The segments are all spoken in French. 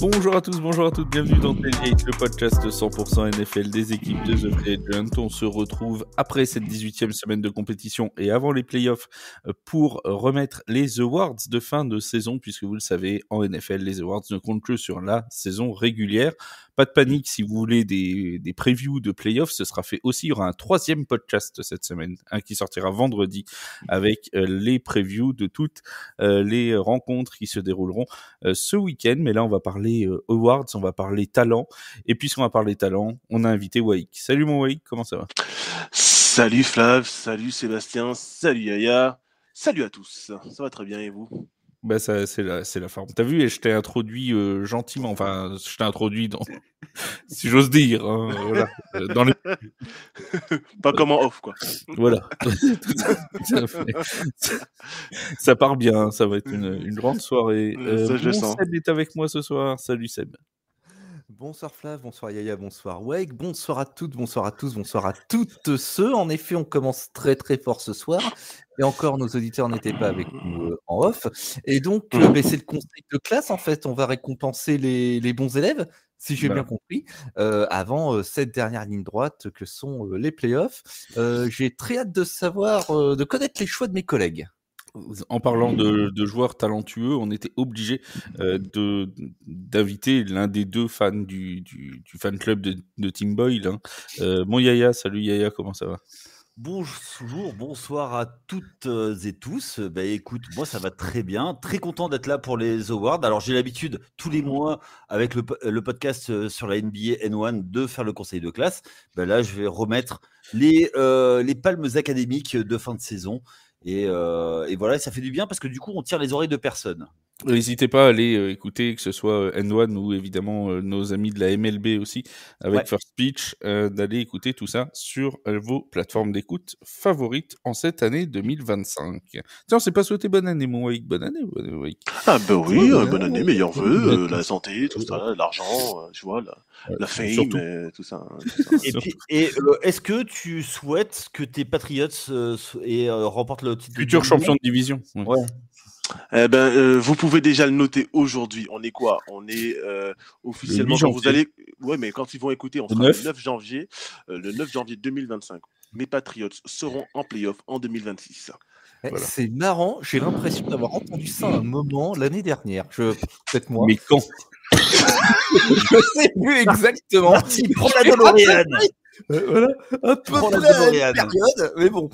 Bonjour à tous, bonjour à toutes, bienvenue dans Tailgate, le podcast 100% NFL des équipes de The Free Agent. On se retrouve après cette 18e semaine de compétition et avant les playoffs pour remettre les awards de fin de saison, puisque vous le savez, en NFL, les awards ne comptent que sur la saison régulière. Pas de panique, si vous voulez des previews de playoffs, ce sera fait aussi. Il y aura un troisième podcast cette semaine, qui sortira vendredi, avec les previews de toutes les rencontres qui se dérouleront ce week-end. Mais là, on va parler awards, on va parler talent. Et puisqu'on va parler talent, on a invité Waik. Salut mon Waik, comment ça va ? Salut Flav, salut Sébastien, salut Yaya, salut à tous. Ça va très bien et vous ? Bah ça, c'est la forme. T'as vu, et je t'ai introduit gentiment. Enfin, je t'ai introduit dans, si j'ose dire, hein, voilà, dans les. Pas comme en off, quoi. Voilà. Tout à fait. Ça part bien, ça va être une grande soirée. Ça, je le sens. Seb est avec moi ce soir. Salut Seb. Bonsoir Flav, bonsoir Yaya, bonsoir Wake, bonsoir à toutes, bonsoir à tous, bonsoir à toutes ceux. En effet, on commence très très fort ce soir. Et encore, nos auditeurs n'étaient pas avec nous en off. Et donc, c'est le conseil de classe en fait. On va récompenser les bons élèves, si j'ai bien compris, avant cette dernière ligne droite que sont les playoffs. J'ai très hâte de savoir, de connaître les choix de mes collègues. En parlant de joueurs talentueux, on était obligé d'inviter l'un des deux fans du fan club de Tim Boyle. Hein. Mon Yaya, salut Yaya, comment ça va ? Bonjour, bonsoir à toutes et tous. Écoute, moi ça va très bien, très content d'être là pour les awards. Alors j'ai l'habitude tous les mois avec le podcast sur la NBA N1 de faire le conseil de classe. Là je vais remettre les palmes académiques de fin de saison. Et voilà, ça fait du bien parce que du coup on tire les oreilles de personne. N'hésitez pas à aller écouter, que ce soit N1 ou évidemment nos amis de la MLB aussi, avec First Pitch, d'aller écouter tout ça sur vos plateformes d'écoute favorites en cette année 2025. Tiens, on s'est pas souhaité bonne année, mon Wake. Bonne année, Wake. Ah oui, bonne année, meilleurs vœux, la santé, tout ça, l'argent, tu vois, la fame, tout ça. Et puis, est-ce que tu souhaites que tes Patriots remportent le titre futur champion de division? Ouais. Vous pouvez déjà le noter aujourd'hui. On est quoi ? On est officiellement quand vous allez. Ouais, mais quand ils vont écouter, on sera le 9 janvier. Le 9 janvier 2025. Mes Patriots seront en playoff en 2026. Voilà. C'est marrant. J'ai l'impression d'avoir entendu ça à un moment l'année dernière. Peut-être moi. Mais quand ? Je sais plus exactement. Marty, prends la DeLorean. Voilà, un peu près à la période, mais bon.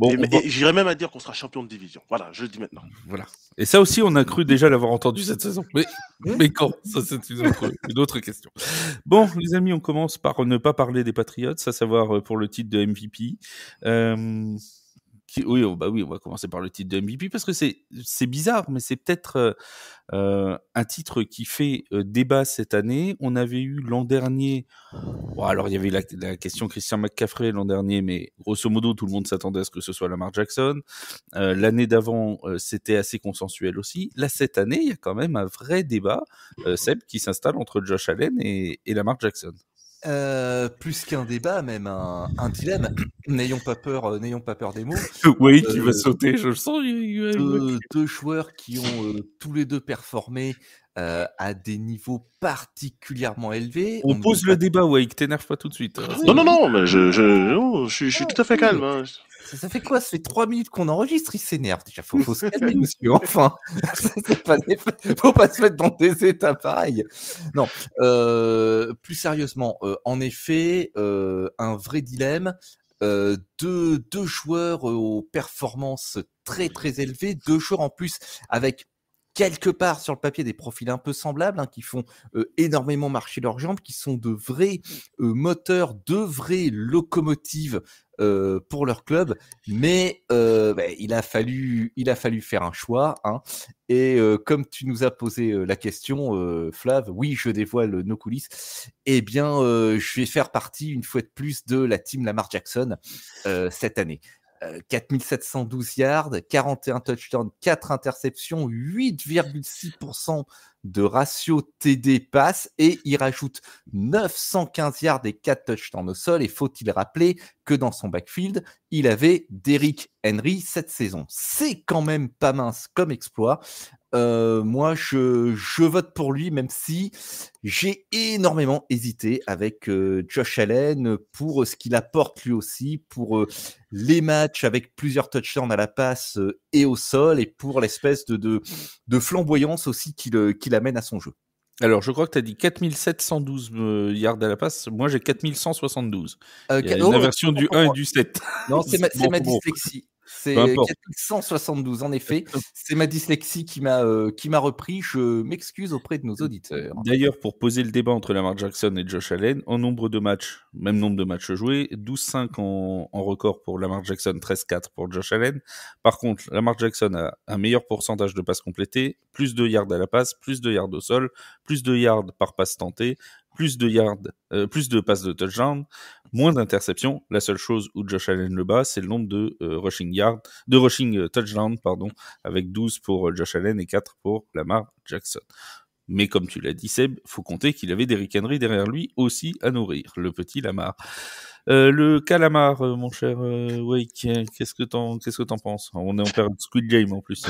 Et j'irais même à dire qu'on sera champion de division. Voilà, je le dis maintenant. Voilà. Et ça aussi, on a cru déjà l'avoir entendu cette saison. Mais quand ? Ça, c'est une autre question. Bon, les amis, on commence par ne pas parler des Patriots, à savoir pour le titre de MVP. Oui, on va commencer par le titre de MVP parce que c'est bizarre, mais c'est peut-être un titre qui fait débat cette année. On avait eu l'an dernier, alors il y avait la question Christian McCaffrey l'an dernier, mais grosso modo tout le monde s'attendait à ce que ce soit Lamar Jackson. L'année d'avant, c'était assez consensuel aussi. Là, cette année, il y a quand même un vrai débat, Seb, qui s'installe entre Josh Allen et Lamar Jackson. Plus qu'un débat, même un dilemme. N'ayons pas peur des mots. Oui, qui va sauter, je le sens. Deux joueurs qui ont tous les deux performé à des niveaux particulièrement élevés. On pose le débat, Wake, t'énerve pas tout de suite. Non, mais je suis tout à fait calme. Hein. Ça fait quoi ? Ça fait 3 minutes qu'on enregistre, il s'énerve. Déjà, faut se calmer, monsieur, enfin. Faut pas se mettre dans des états pareils. Non, plus sérieusement, en effet, un vrai dilemme. Deux joueurs aux performances très très élevées, deux joueurs en plus avec quelque part sur le papier des profils un peu semblables, qui font énormément marcher leurs jambes, qui sont de vrais moteurs, de vraies locomotives pour leur club, mais il a fallu faire un choix, et comme tu nous as posé la question, Flav, oui, je dévoile nos coulisses, eh bien je vais faire partie une fois de plus de la team Lamar Jackson cette année. 4712 yards, 41 touchdowns, 4 interceptions, 8,6% de ratio TD passe et il rajoute 915 yards et 4 touchdowns au sol. Et faut-il rappeler que dans son backfield, il avait Derrick Henry cette saison. C'est quand même pas mince comme exploit. Moi, je vote pour lui, même si j'ai énormément hésité avec Josh Allen pour ce qu'il apporte lui aussi, pour les matchs avec plusieurs touchdowns à la passe et au sol, et pour l'espèce de flamboyance aussi qu'il amène à son jeu. Alors, je crois que tu as dit 4712 yards à la passe. Moi, j'ai 4172. Il y a une version du 1 et du 7. Non, c'est ma dyslexie. C'est 4172, en effet. C'est ma dyslexie qui m'a repris. Je m'excuse auprès de nos auditeurs. D'ailleurs, pour poser le débat entre Lamar Jackson et Josh Allen, en nombre de matchs, même nombre de matchs joués, 12-5 en record pour Lamar Jackson, 13-4 pour Josh Allen. Par contre, Lamar Jackson a un meilleur pourcentage de passes complétées, plus de yards à la passe, plus de yards au sol, plus de yards par passe tentée, plus de passes de touchdown, moins d'interceptions. La seule chose où Josh Allen le bat, c'est le nombre de rushing touchdown, avec 12 pour Josh Allen et 4 pour Lamar Jackson. Mais comme tu l'as dit, Seb, faut compter qu'il avait Derrick Henry derrière lui aussi à nourrir, le petit Lamar. Le calamar, mon cher Wake, qu'est-ce que t'en penses? On est en période Squid Game en plus.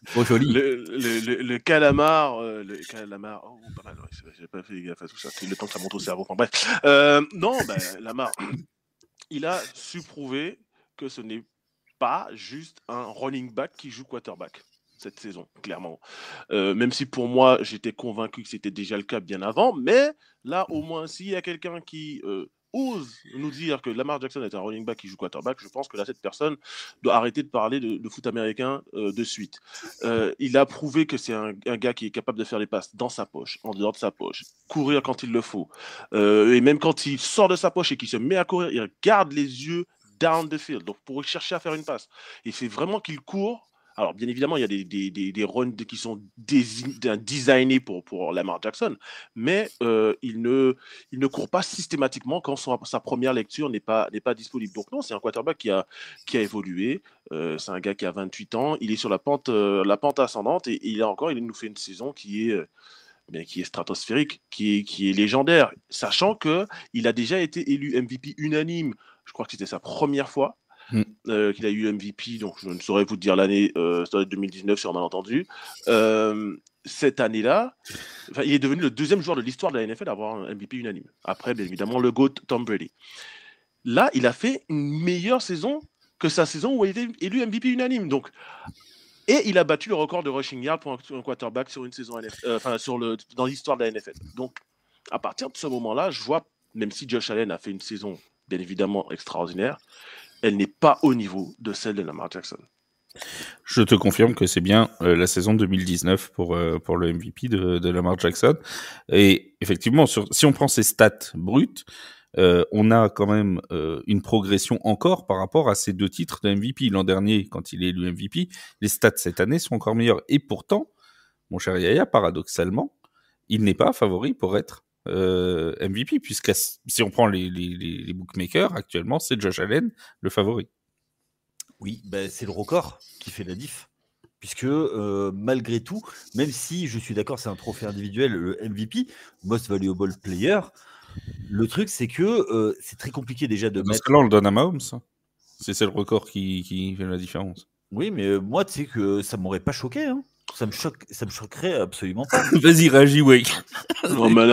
Trop joli. Le calamar, oh, pas mal, ouais, j'ai pas fait gaffe à tout ça, c'est le temps que ça monte au cerveau. Enfin, bref. Lamar, il a su prouver que ce n'est pas juste un running back qui joue quarterback cette saison, clairement. Même si pour moi, j'étais convaincu que c'était déjà le cas bien avant, mais là, au moins, s'il y a quelqu'un qui ose nous dire que Lamar Jackson est un running back qui joue quarterback, je pense que là, cette personne doit arrêter de parler de foot américain de suite. Il a prouvé que c'est un gars qui est capable de faire les passes dans sa poche, en dehors de sa poche, courir quand il le faut. Et même quand il sort de sa poche et qu'il se met à courir, il garde les yeux down the field, donc pour chercher à faire une passe. Et c'est vraiment qu'il court. Alors, bien évidemment, il y a des runs qui sont designés pour Lamar Jackson, mais il ne court pas systématiquement quand sa première lecture n'est pas disponible. Donc non, c'est un quarterback qui a évolué. C'est un gars qui a 28 ans. Il est sur la pente ascendante et il nous fait une saison qui est stratosphérique, qui est légendaire, sachant qu'il a déjà été élu MVP unanime. Je crois que c'était sa première fois. Qu'il a eu MVP, donc je ne saurais vous dire l'année, ça doit être 2019 sur un malentendu. Cette année-là, il est devenu le deuxième joueur de l'histoire de la NFL à avoir un MVP unanime. Après, bien évidemment, le GOAT Tom Brady. Là, il a fait une meilleure saison que sa saison où il a été élu MVP unanime. Donc, et il a battu le record de rushing yard pour un quarterback sur une saison dans l'histoire de la NFL. Donc, à partir de ce moment-là, je vois, même si Josh Allen a fait une saison bien évidemment extraordinaire, elle n'est pas au niveau de celle de Lamar Jackson. Je te confirme que c'est bien la saison 2019 pour le MVP de Lamar Jackson. Et effectivement, si on prend ses stats brutes, on a quand même une progression encore par rapport à ces deux titres de MVP. L'an dernier, quand il est élu MVP, les stats cette année sont encore meilleures. Et pourtant, mon cher Yaya, paradoxalement, il n'est pas favori pour être MVP, puisque si on prend les bookmakers, actuellement, c'est Josh Allen le favori. Oui, c'est le record qui fait la diff. Puisque malgré tout, même si je suis d'accord, c'est un trophée individuel, le MVP, Most Valuable Player, le truc, c'est que c'est très compliqué déjà de mettre... Parce que là, on le donne à Mahomes. C'est le record qui fait la différence. Oui, mais moi, tu sais que ça m'aurait pas choqué, hein. Ça me choquerait absolument pas. Vas-y, réagis, Wake. Non, mais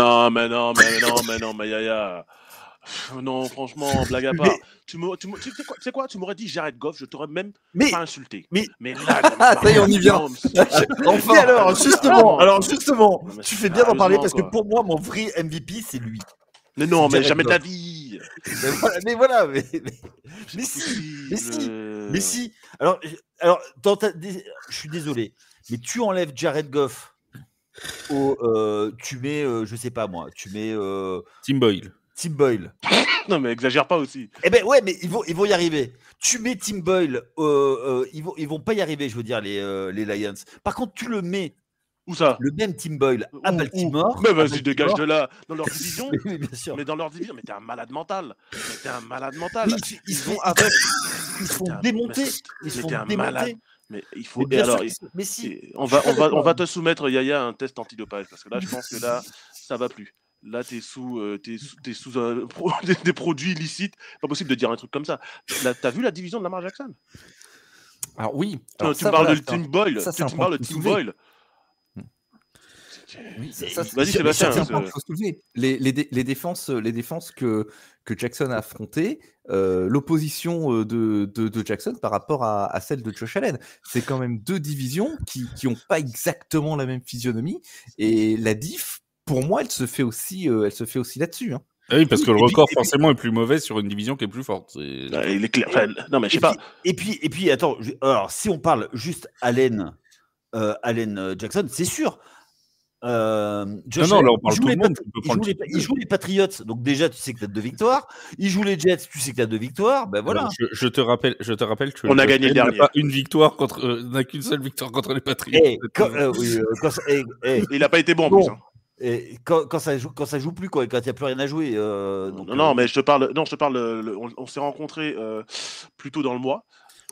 Yaya. Non, franchement, blague à part. Tu sais quoi, tu m'aurais dit Jared Goff, je t'aurais même pas insulté. Mais là, ça y est, on y vient. Enfin, et alors, justement, tu fais bien d'en parler parce que pour moi, mon vrai MVP, c'est lui. Mais non, mais jamais de la vie. Mais si. Alors, je suis désolé, mais tu enlèves Jared Goff, tu mets, je sais pas moi, tu mets Tim Boyle. Non, mais exagère pas aussi. Eh ben ouais, mais ils vont y arriver. Tu mets Tim Boyle, ils vont pas y arriver, je veux dire, les Lions. Par contre, tu le mets. Où ça? Le même Tim Boyle à Baltimore. Mais vas-y, dégage de là. Dans leur division. Oui, bien sûr. Mais dans leur division, mais t'es un malade mental. Ils se font démonter. Ils se font démonter. Mais il faut. Mais, alors, mais si. On va te soumettre, Yaya, un test antidopage parce que là, je pense que là, ça va plus. Là, t'es sous des produits illicites. Pas possible de dire un truc comme ça. Là, t'as vu la division de Lamar Jackson? Alors oui. Tu me parles de Tim Boyle. Tu me parles de Tim Boyle. Oui, vas-y, Sébastien. Les défenses que Jackson a affrontées, l'opposition de Jackson par rapport à celle de Josh Allen, c'est quand même deux divisions qui n'ont pas exactement la même physionomie. Et la diff, pour moi, elle se fait aussi là-dessus. Hein. Oui, parce que le record forcément est plus mauvais sur une division qui est plus forte. Il est clair. Enfin, non, mais je sais pas. Et puis, attends. Alors, si on parle juste Allen Jackson, c'est sûr. Josh non, là on parle tout le monde. Il joue les Patriots, donc déjà tu sais que tu as 2 victoires. Il joue les Jets, tu sais que tu as 2 victoires. Ben voilà. Alors, je te rappelle que on a gagné le dernier. Pas une victoire n'a qu'une seule victoire contre les Patriots. Il n'a pas été bon en plus. Hein. Et quand ça joue plus quoi, quand il n'y a plus rien à jouer. Non, mais je te parle. Non, je te parle. On s'est rencontrés plus tôt dans le mois.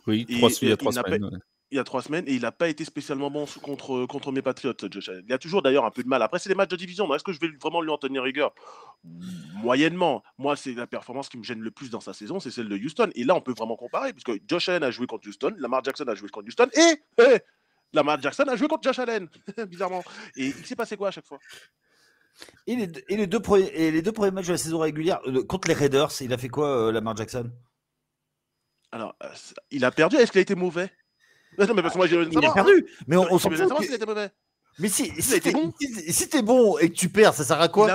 Oui, il y a 3 semaines. Il y a 3 semaines et il n'a pas été spécialement bon contre mes Patriots, Josh Allen. Il a toujours d'ailleurs un peu de mal. Après, c'est des matchs de division. Est-ce que je vais vraiment lui en tenir rigueur? Moyennement. Moi, c'est la performance qui me gêne le plus dans sa saison, c'est celle de Houston. Et là, on peut vraiment comparer, puisque Josh Allen a joué contre Houston, Lamar Jackson a joué contre Houston, et Lamar Jackson a joué contre Josh Allen, bizarrement. Et il s'est passé quoi à chaque fois? Et les deux premiers matchs de la saison régulière, contre les Raiders, il a fait quoi, Lamar Jackson? Alors, il a perdu. Est-ce qu'il a été mauvais? Non, mais parce que moi, il a perdu, mais on s'en fout. S'il était mauvais. Mais si t'es bon et que tu perds, ça sert à quoi?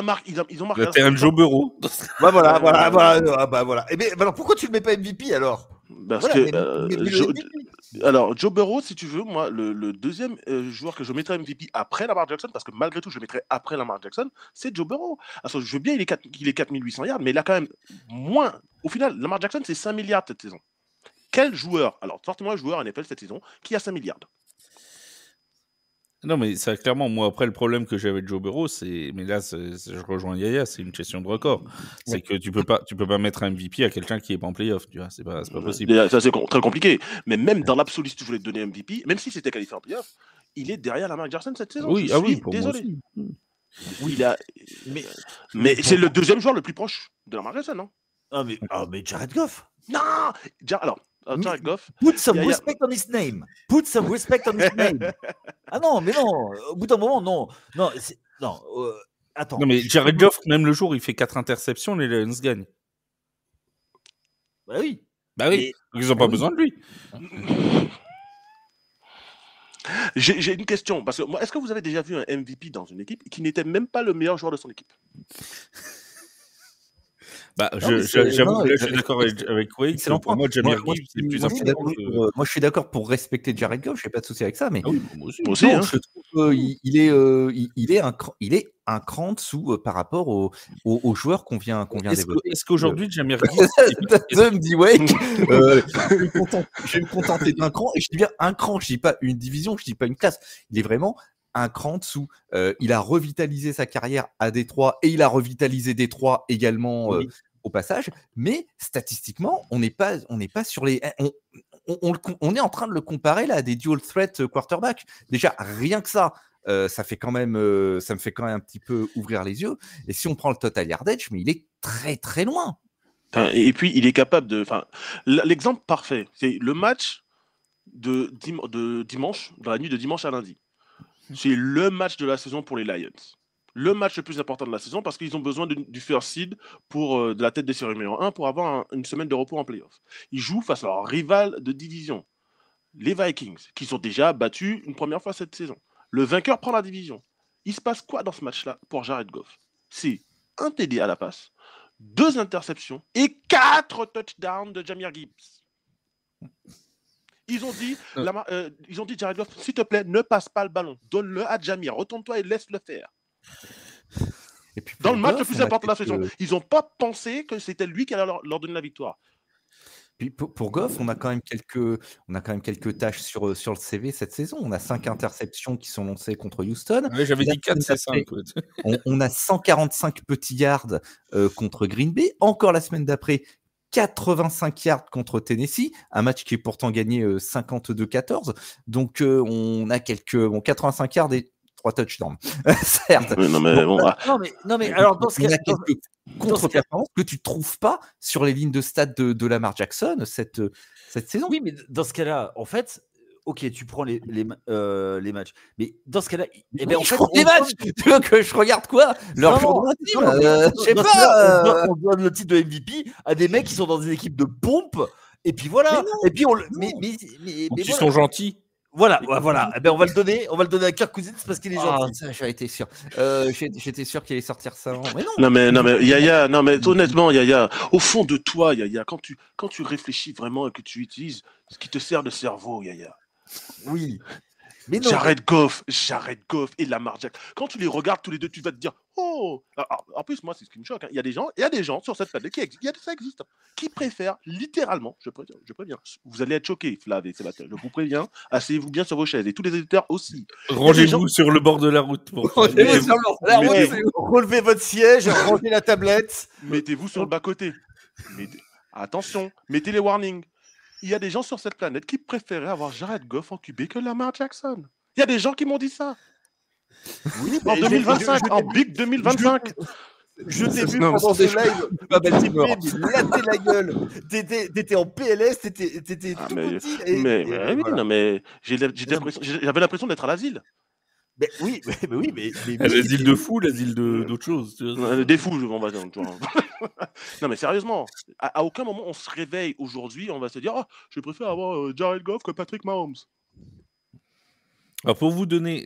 Ils ont marqué. T'es un Joe Burrow. Voilà. Et bien, alors pourquoi tu le mets pas MVP alors? Parce que alors Joe Burrow, si tu veux, moi le deuxième joueur que je mettrais MVP après Lamar Jackson, parce que malgré tout je le mettrais après Lamar Jackson, c'est Joe Burrow. Alors, je veux bien qu'il est 4800 yards, mais il a quand même moins. Au final, Lamar Jackson c'est 5 milliards cette saison. Quel joueur, alors sortez-moi un joueur NFL cette saison qui a 5 milliards? Non, mais ça, clairement, moi, après, le problème que j'ai avec Joe Burrow, mais là, je rejoins Yaya, c'est une question de record. C'est que tu peux pas mettre un MVP à quelqu'un qui est pas en playoff, tu vois, c'est pas possible. Ça, c'est très compliqué. Mais même dans l'absolu, si tu voulais te donner MVP, même si c'était qualifié en playoff, il est derrière Lamar Jackson cette saison. Oui, pour désolé. Moi aussi. Oui, mais c'est le deuxième joueur le plus proche de Lamar Jackson, non? Mais Jared Goff. Non. Jared Goff. Put some respect on his name. Put some respect on his name. Ah non, mais non. Au bout d'un moment, non. Attends. Non, mais Jared Goff, même le jour où il fait 4 interceptions, les Lions gagnent. Bah oui. Mais... ils n'ont pas besoin de lui. J'ai une question. Parce que moi, est-ce que vous avez déjà vu un MVP dans une équipe qui n'était même pas le meilleur joueur de son équipe? Je suis d'accord avec Wade. Pour moi, Jahmyr Gibbs, c'est plus important. Moi, je suis d'accord pour respecter Jared Goff. Je n'ai pas de souci avec ça, mais moi aussi, je trouve il est un cran en dessous par rapport aux joueurs qu'on vient d'évoquer. Est-ce qu'aujourd'hui, Jahmyr Gibbs me dit Wade, je vais me contenter d'un cran, et je dis bien un cran. Je dis pas une division, je dis pas une classe. Il est vraiment un cran dessous. Il a revitalisé sa carrière à Détroit et il a revitalisé Détroit également au passage. Mais statistiquement, on n'est pas sur les. On est en train de le comparer là à des dual threat quarterbacks. Déjà, rien que ça. Ça me fait quand même un petit peu ouvrir les yeux. Et si on prend le total yardage, mais il est très très loin. Et puis il est capable de. L'exemple parfait, c'est le match de dimanche, dans la nuit de dimanche à lundi. C'est le match de la saison pour les Lions. Le match le plus important de la saison parce qu'ils ont besoin du first seed pour de la tête des séries numéro 1 pour avoir une semaine de repos en playoff. Ils jouent face à leur rival de division, les Vikings, qui sont déjà battus une première fois cette saison. Le vainqueur prend la division. Il se passe quoi dans ce match-là pour Jared Goff? C'est un TD à la passe, 2 interceptions et 4 touchdowns de Jahmyr Gibbs. Ils ont dit, Jared Goff, s'il te plaît, ne passe pas le ballon. Donne-le à Jahmyr. Retourne-toi et laisse-le faire. Et puis dans le match le plus important de la saison, ils n'ont pas pensé que c'était lui qui allait leur donner la victoire. Puis pour Goff, on a quand même quelques tâches sur le CV cette saison. On a 5 interceptions qui sont lancées contre Houston. Ouais, j'avais dit 4, c'est 5. On a 145 petits yards contre Green Bay. Encore la semaine d'après, 85 yards contre Tennessee, un match qui est pourtant gagné 52-14. Donc, on a 85 yards et 3 touchdowns. Certes. Non, mais bon. Non, mais alors, dans ce cas, quelques contre-performances que tu ne trouves pas sur les lignes de stats de Lamar Jackson cette saison. Oui, mais dans ce cas-là, en fait, ok, tu prends les matchs. Mais dans ce cas-là, en fait, les matchs. Tu veux que je regarde quoi? Leur journée. Je sais pas. On donne le titre de MVP à des mecs qui sont dans des équipes de pompe. Et puis voilà. Mais et puis ils sont gentils. Voilà. On va le donner à Kirk Cousins parce qu'il est gentil. Ça, j'avais été sûr. J'étais sûr qu'il allait sortir ça. Mais non. Mais Yaya, honnêtement, Yaya, au fond de toi, Yaya, quand tu réfléchis vraiment et que tu utilises ce qui te sert de cerveau, Yaya. Oui. Mais non. Jared Goff et Lamar Jackson. Quand tu les regardes tous les deux, tu vas te dire oh. Alors, en plus, moi, c'est ce qui me choque. Hein. Il y a des gens sur cette planète ça existe, qui préfèrent littéralement. Je préviens. Vous allez être choqués, Flav et Sébastien. Je vous préviens. Asseyez-vous bien sur vos chaises et tous les éditeurs aussi. Rangez-vous sur le bord de la route. Relevez votre siège, rangez la tablette. Mettez-vous sur le bas côté. Attention, mettez les warnings. Il y a des gens sur cette planète qui préféraient avoir Jared Goff en QB que Lamar Jackson. Il y a des gens qui m'ont dit ça. Oui, en 2025, en Big 2025. Je t'ai vu pendant ce live, latter la gueule. T'étais en PLS, t'étais tout petit. Mais j'avais l'impression d'être à l'asile. Mais oui. L'asile de fous, l'asile d'autre chose. Des fous, on va dire. Non, mais sérieusement, à aucun moment on se réveille aujourd'hui, on va se dire je préfère avoir Jared Goff que Patrick Mahomes. Alors pour vous donner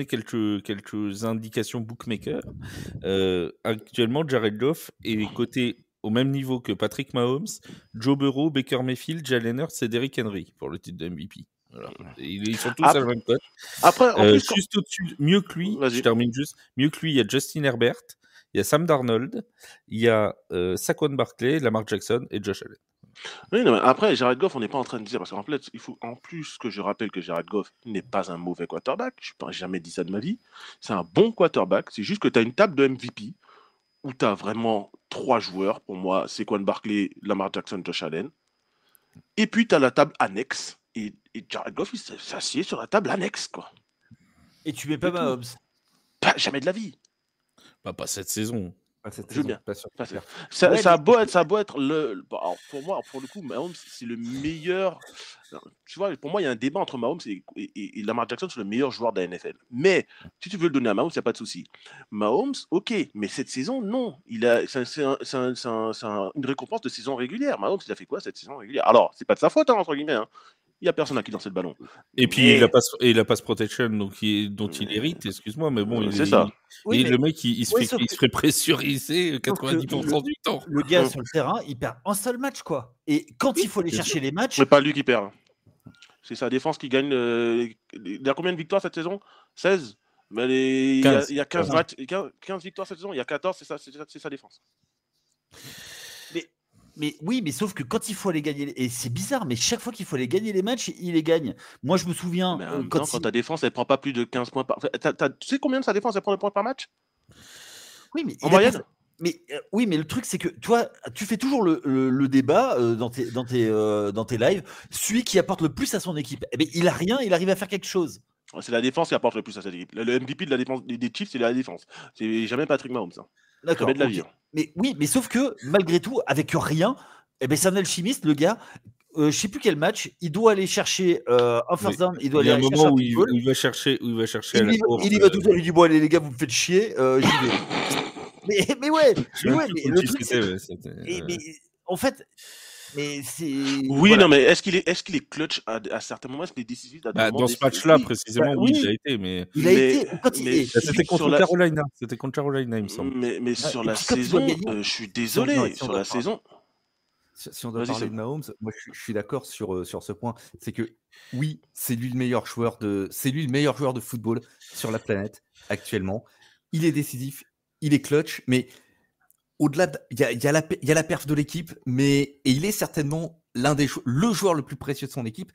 quelques indications bookmaker, actuellement Jared Goff est coté au même niveau que Patrick Mahomes, Joe Burrow, Baker Mayfield, Jalen Hurts et Derrick Henry pour le titre de MVP. Voilà. Ils sont tous à la même cote. Après, en plus, juste au-dessus, mieux que lui, je termine juste, mieux que lui, il y a Justin Herbert, il y a Sam Darnold, il y a Saquon Barkley, Lamar Jackson et Josh Allen. Oui, non, mais après, Jared Goff, on n'est pas en train de dire, parce qu'en fait, il faut en plus que je rappelle que Jared Goff n'est pas un mauvais quarterback, je n'ai jamais dit ça de ma vie, c'est un bon quarterback, c'est juste que tu as une table de MVP où tu as vraiment 3 joueurs, pour moi, Saquon Barkley, Lamar Jackson, Josh Allen, et puis tu as la table annexe, et Jared Goff, il s'assied sur la table annexe, quoi. Et tu mets pas Mahomes? Jamais de la vie. Pas cette saison. Bien. Ça a beau être le. Alors pour moi, pour le coup, Mahomes, c'est le meilleur. Tu vois, pour moi, il y a un débat entre Mahomes et Lamar Jackson sur le meilleur joueur de la NFL. Mais si tu veux le donner à Mahomes, il n'y a pas de souci. Mahomes, ok, mais cette saison, non. C'est une récompense de saison régulière. Mahomes, il a fait quoi cette saison régulière? Alors, c'est pas de sa faute, entre guillemets. Il n'y a personne à qui lancer le ballon. Et puis, il a pass protection dont il hérite, excuse-moi, mais bon, c'est ça. Le mec, il se fait pressuriser 90% du temps. Le gars sur le terrain, il perd un seul match, quoi. Et quand il faut aller chercher les matchs... C'est pas lui qui perd. C'est sa défense qui gagne. Il a combien de victoires cette saison? 16. Mais il y a 15 matchs, 15 victoires cette saison. Il y a 14, c'est sa défense. Mais oui, mais sauf que quand il faut aller gagner, et c'est bizarre, mais chaque fois qu'il faut aller gagner les matchs, il les gagne. Moi, je me souviens. Quand ta défense, elle prend pas plus de 15 points par. Tu sais combien de sa défense, elle prend de points par match? Oui, mais en moyenne. Oui, mais le truc, c'est que toi, tu fais toujours le débat dans tes lives. Celui qui apporte le plus à son équipe, eh bien, il a rien, il arrive à faire quelque chose. C'est la défense qui apporte le plus à cette équipe. Le MVP de la défense des Chiefs, c'est la défense. C'est jamais Patrick Mahomes. D'accord. Jamais de la vie. Mais oui, mais sauf que malgré tout, avec rien, eh ben, c'est un alchimiste, le gars. Je sais plus quel match, il doit aller chercher un first down, il doit aller chercher un moment où il va chercher il va y va tout seul, il dit bon allez les gars, vous me faites chier, j'y vais. mais le truc c'est mais en fait c'est oui, voilà. Non, mais est-ce qu'il est clutch à certains moments, est-ce qu'il est décisif dans ce match-là précisément, oui, il a été, mais c'était contre Carolina, il me semble. Mais sur la saison, je suis désolé, sur la saison. Si on doit parler de Mahomes, moi je suis d'accord sur ce point. C'est que oui, c'est lui le meilleur joueur de football sur la planète actuellement. Il est décisif, il est clutch, mais au-delà, il y a la perf de l'équipe, et il est certainement le joueur le plus précieux de son équipe.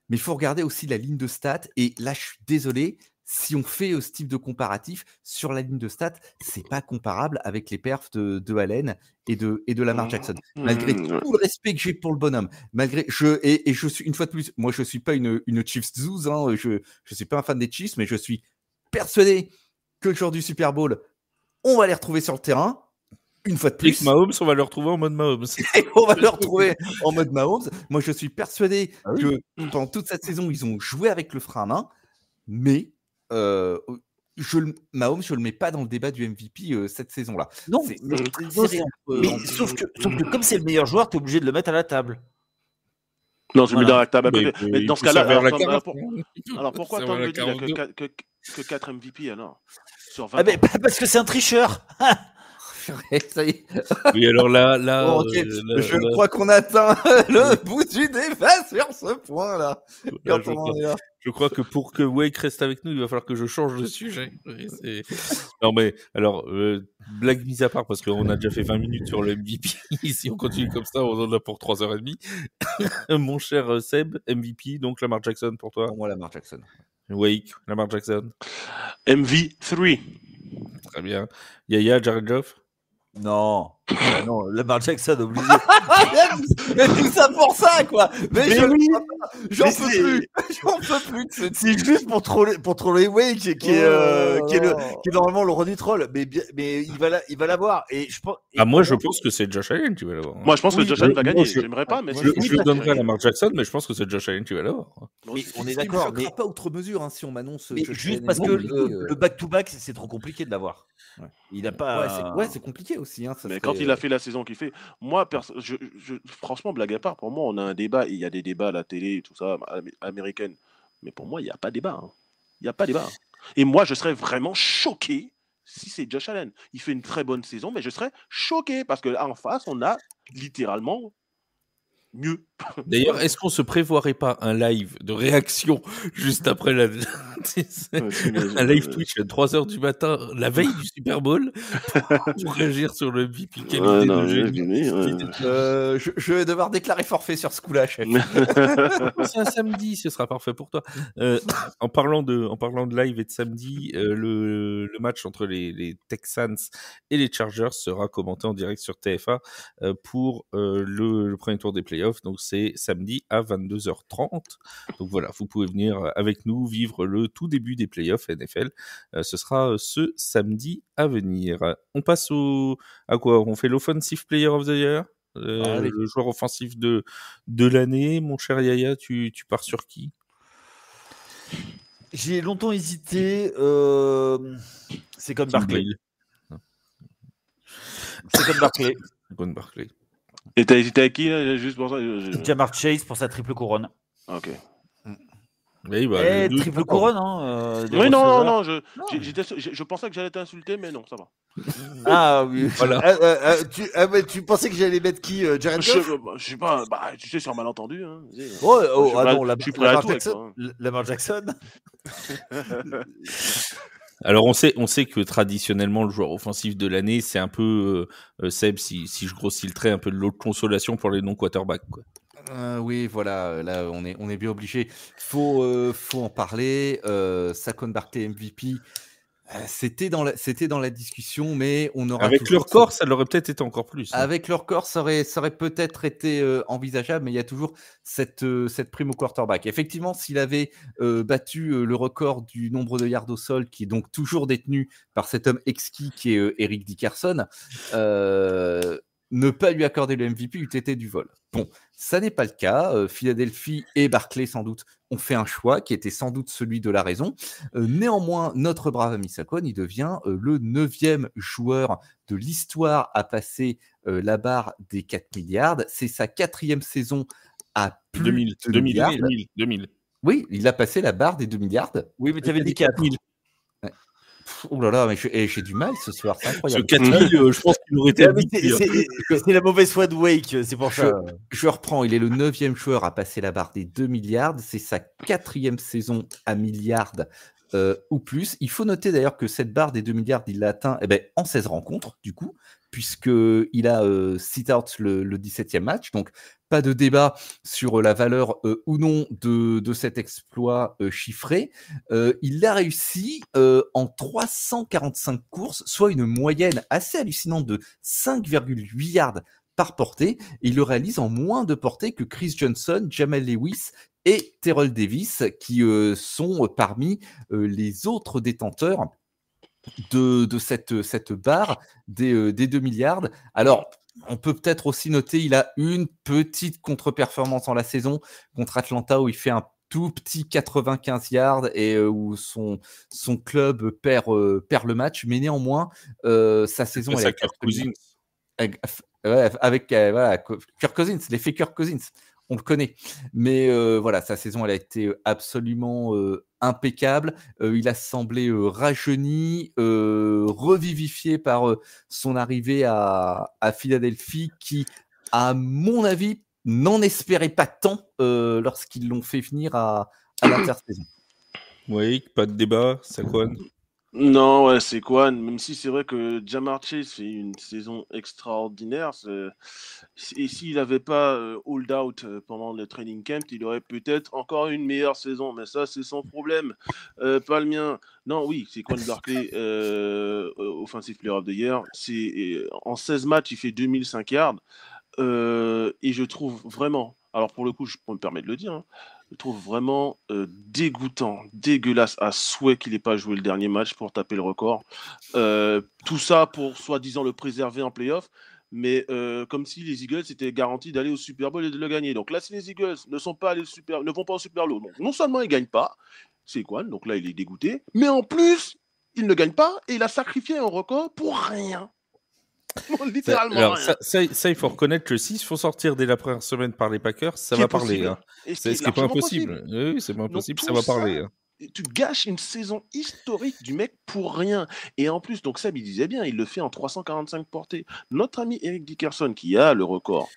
Mais il faut regarder aussi la ligne de stats. Et là, je suis désolé, si on fait ce type de comparatif sur la ligne de stats, c'est pas comparable avec les perfs de Allen et de Lamar Jackson. Malgré tout le respect que j'ai pour le bonhomme, et je suis une fois de plus, moi je suis pas une Chiefs zouze, hein, je suis pas un fan des Chiefs, mais je suis persuadé que le jour du Super Bowl, on va les retrouver sur le terrain. Une fois de plus. Et Mahomes, on va le retrouver en mode Mahomes. On va le retrouver en mode Mahomes. Moi, je suis persuadé que pendant toute cette saison, ils ont joué avec le frein à main. Mais Mahomes, je ne le mets pas dans le débat du MVP cette saison-là. Non, sauf que comme c'est le meilleur joueur, tu es obligé de le mettre à la table. Non, je mets dans la table. Mais dans ce cas-là, alors pourquoi Tom me dit que 4 MVP alors sur 20 parce que c'est un tricheur. Ça y est. Oui, alors là, je crois qu'on atteint le bout du débat sur ce point-là. Je crois que pour que Wake reste avec nous, il va falloir que je change de sujet. Non, mais alors, blague mise à part, parce qu'on a déjà fait 20 minutes sur le MVP. Si on continue comme ça, on en a pour 3h30. Mon cher Seb, MVP, donc Lamar Jackson pour toi. Pour moi, Lamar Jackson. Wake, Lamar Jackson. MV3. Très bien. Yaya, Jared Goff. Non, non, Lamar Jackson obligé. Mais tout ça pour ça, quoi. Mais j'en peux plus. C'est juste pour troller Wake qui est normalement le roi du troll, mais il va l'avoir. Et je pense. Moi, je pense que c'est Josh Allen qui va l'avoir. Moi, je pense que Josh Allen va gagner. J'aimerais pas, mais je le donnerai à Lamar Jackson, mais je pense que c'est Josh Allen qui va l'avoir. Mais on est d'accord. Mais pas outre mesure si on m'annonce. Juste parce que le back-to-back, c'est trop compliqué de l'avoir. Il n'a pas. Ouais, c'est compliqué aussi. Mais quand il a fait la saison qu'il fait, moi, franchement, blague à part, pour moi, on a un débat. Il y a des débats à la télé, tout ça, américaine. Mais pour moi, il n'y a pas débat. Il n'y a pas débat. Et moi, je serais vraiment choqué si c'est Josh Allen. Il fait une très bonne saison, mais je serais choqué parce qu'en face, on a littéralement mieux. D'ailleurs, est-ce qu'on se prévoirait pas un live de réaction juste après un live Twitch à 3h du matin, la veille du Super Bowl, pour réagir sur le MVP? Je vais devoir déclarer forfait sur ce coup-là, chef. C'est un samedi, ce sera parfait pour toi. En parlant de live et de samedi, le match entre les Texans et les Chargers sera commenté en direct sur TF1 pour le premier tour des playoffs. Donc c'est samedi à 22h30. Donc voilà, vous pouvez venir avec nous vivre le tout début des playoffs NFL. Ce sera ce samedi à venir. On passe à quoi? On fait l'Offensive Player of the Year, le joueur offensif de l'année. Mon cher Yaya, tu pars sur qui? J'ai longtemps hésité. C'est comme Barkley. C'est comme Barkley. Et t'as hésité à qui là, juste pour ça? Jamar Chase pour sa triple couronne. Ok. Oui, triple couronne, hein. Oui, non. Je pensais que j'allais t'insulter, mais non, ça va. Ah oui. Voilà. Tu pensais que j'allais mettre qui, Jared Goff? Je sais pas. Tu sais, sur un malentendu. Hein. Non, je suis prêt à tout avec toi. Lamar Jackson. Alors on sait que traditionnellement le joueur offensif de l'année, c'est un peu Seb, si je grossis le trait, un peu de l'autre consolation pour les non quarterbacks, quoi. Oui, voilà, là on est bien obligé. Faut en parler. Saquon Barkley MVP, c'était dans la discussion, mais on aura avec leur corps, ça l'aurait peut-être été encore plus. Avec leur corps, ça aurait peut-être été envisageable, mais il y a toujours cette prime au quarterback. Effectivement, s'il avait battu le record du nombre de yards au sol, qui est donc toujours détenu par cet homme exquis qui est Eric Dickerson, ne pas lui accorder le MVP eût été du vol. Bon, ça n'est pas le cas. Philadelphie et Barkley, sans doute, ont fait un choix qui était sans doute celui de la raison. Néanmoins, notre brave ami Saquon, il devient le 9e joueur de l'histoire à passer la barre des 4 milliards. C'est sa 4e saison à plus de 2000. Oui, il a passé la barre des 2 milliards. Oui, mais tu avais dit 4000. Oh là là, mais j'ai du mal ce soir, c'est incroyable. Ce 4000, je pense qu'il aurait été... C'est la mauvaise foi de Wake, c'est pour ça. Je reprends, il est le 9e joueur à passer la barre des 2 milliards. C'est sa 4e saison à milliards ou plus. Il faut noter d'ailleurs que cette barre des 2 milliards, il l'a atteint en 16 rencontres, du coup, puisqu'il a sit-out le 17e match. Donc, pas de débat sur la valeur ou non de cet exploit chiffré. Il l'a réussi en 345 courses, soit une moyenne assez hallucinante de 5,8 yards par portée. Et il le réalise en moins de portée que Chris Johnson, Jamal Lewis et Terrell Davis, qui sont parmi les autres détenteurs de cette barre des 2 milliards. Alors, on peut peut-être aussi noter, il a une petite contre-performance en la saison contre Atlanta où il fait un tout petit 95 yards et où son club perd le match, mais néanmoins, sa saison... C'est Kirk Cousins. Avec Kirk Cousins, l'effet Kirk Cousins. On le connaît. Mais voilà, sa saison, elle a été absolument impeccable. Il a semblé rajeuni, revivifié par son arrivée à Philadelphie, qui, à mon avis, n'en espérait pas tant lorsqu'ils l'ont fait venir à l'intersaison. Oui, pas de débat, Saquon. Non, ouais, c'est quoi? Même si c'est vrai que Ja'Marr Chase fait une saison extraordinaire, et s'il n'avait pas hold out pendant le training camp, il aurait peut-être encore une meilleure saison, mais ça, c'est son problème, pas le mien. Non, oui, c'est Saquon Barkley, Offensive Player of the Year. En 16 matchs, il fait 2005 yards, et je trouve vraiment, alors pour le coup, je peux me permettre de le dire, hein, je trouve vraiment dégoûtant, dégueulasse à souhait qu'il n'ait pas joué le dernier match pour taper le record. Tout ça pour soi-disant le préserver en playoff, mais comme si les Eagles étaient garantis d'aller au Super Bowl et de le gagner. Donc là, si les Eagles ne vont pas au Super Bowl, donc non seulement ils ne gagnent pas, c'est quoi? Donc là, il est dégoûté, mais en plus, il ne gagne pas et il a sacrifié un record pour rien. Littéralement. Alors, ça, il faut reconnaître que s'il faut sortir dès la première semaine par les Packers, ça va parler. Hein. Ce qui n'est pas impossible. Oui, c'est pas impossible, ça va parler. Hein. Tu gâches une saison historique du mec pour rien. Et en plus, donc Seb, il disait bien, il le fait en 345 portées. Notre ami Eric Dickerson, qui a le record,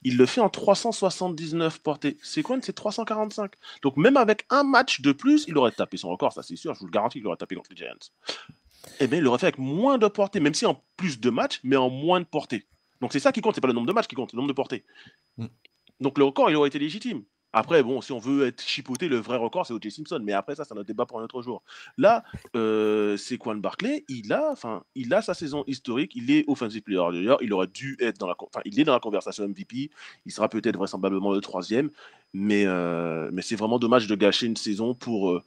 il le fait en 379 portées. C'est quoi? C'est 345. Donc même avec un match de plus, il aurait tapé son record, ça c'est sûr, je vous le garantis qu'il aurait tapé contre les Giants. Eh bien, il l'aurait fait avec moins de portée, même si en plus de matchs, mais en moins de portée. Donc c'est ça qui compte, c'est pas le nombre de matchs qui compte, c'est le nombre de portées. Donc le record, il aurait été légitime. Après, bon, si on veut être chipoté, le vrai record, c'est O.J. Simpson. Mais après, ça, c'est un autre débat pour un autre jour. Là, Saquon Barkley, il a sa saison historique. Il est Offensive Player of the Year. Il aurait dû être il est dans la conversation MVP. Il sera peut-être vraisemblablement le 3e. Mais c'est vraiment dommage de gâcher une saison pour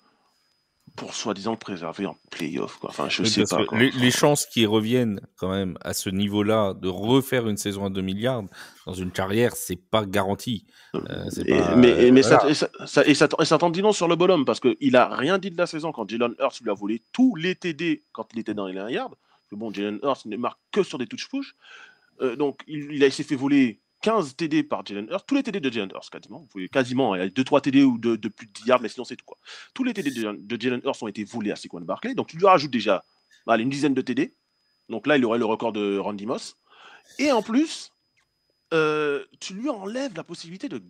soi-disant le préserver en play-off. Enfin, je sais pas. Les chances qu'ils reviennent quand même à ce niveau-là de refaire une saison à 2 milliards dans une carrière, c'est pas garanti. Ça t'en dit non sur le bonhomme parce qu'il a rien dit de la saison quand Jalen Hurts lui a volé tous les TD quand il était dans les 1 yard. Bon, Jalen Hurts ne marque que sur des touch-push. Donc, il s'est fait voler 15 TD par Jalen Hurts, tous les TD de Jalen Hurts quasiment, il y a 2-3 TD ou de plus de 10 yards, mais sinon c'est tout quoi. Tous les TD de Jalen Hurts ont été volés à Saquon Barkley, donc tu lui rajoutes déjà une dizaine de TD, donc là il aurait le record de Randy Moss, et en plus, tu lui enlèves la possibilité de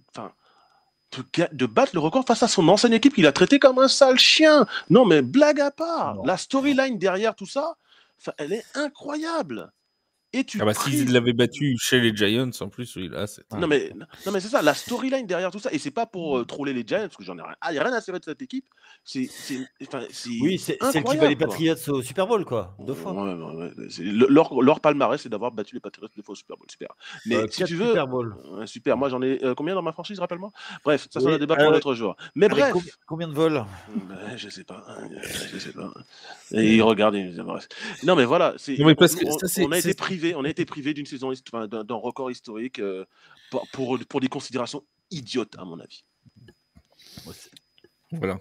battre le record face à son ancienne équipe qu'il a traité comme un sale chien. Non mais blague à part, la storyline derrière tout ça, elle est incroyable. S'ils l'avaient battu chez les Giants en plus, oui, là c'est. Non mais c'est ça, la storyline derrière tout ça, et c'est pas pour troller les Giants, parce que j'en ai rien. Il n'y a rien à cirer de cette équipe. Oui, c'est celle qui bat les Patriots au Super Bowl, quoi. 2 fois. Ouais. Leur palmarès, c'est d'avoir battu les Patriots 2 fois au Super Bowl. Super. Mais si tu veux. Super Bowl. Super. Moi, j'en ai combien dans ma franchise, rappelle-moi. Bref, ça, c'est un débat pour un autre jour. Mais bref. Combien de vols? Je sais pas. Et regardez. Non, mais voilà. On a été privé d'une saison, d'un record historique pour des considérations idiotes, à mon avis. Voilà.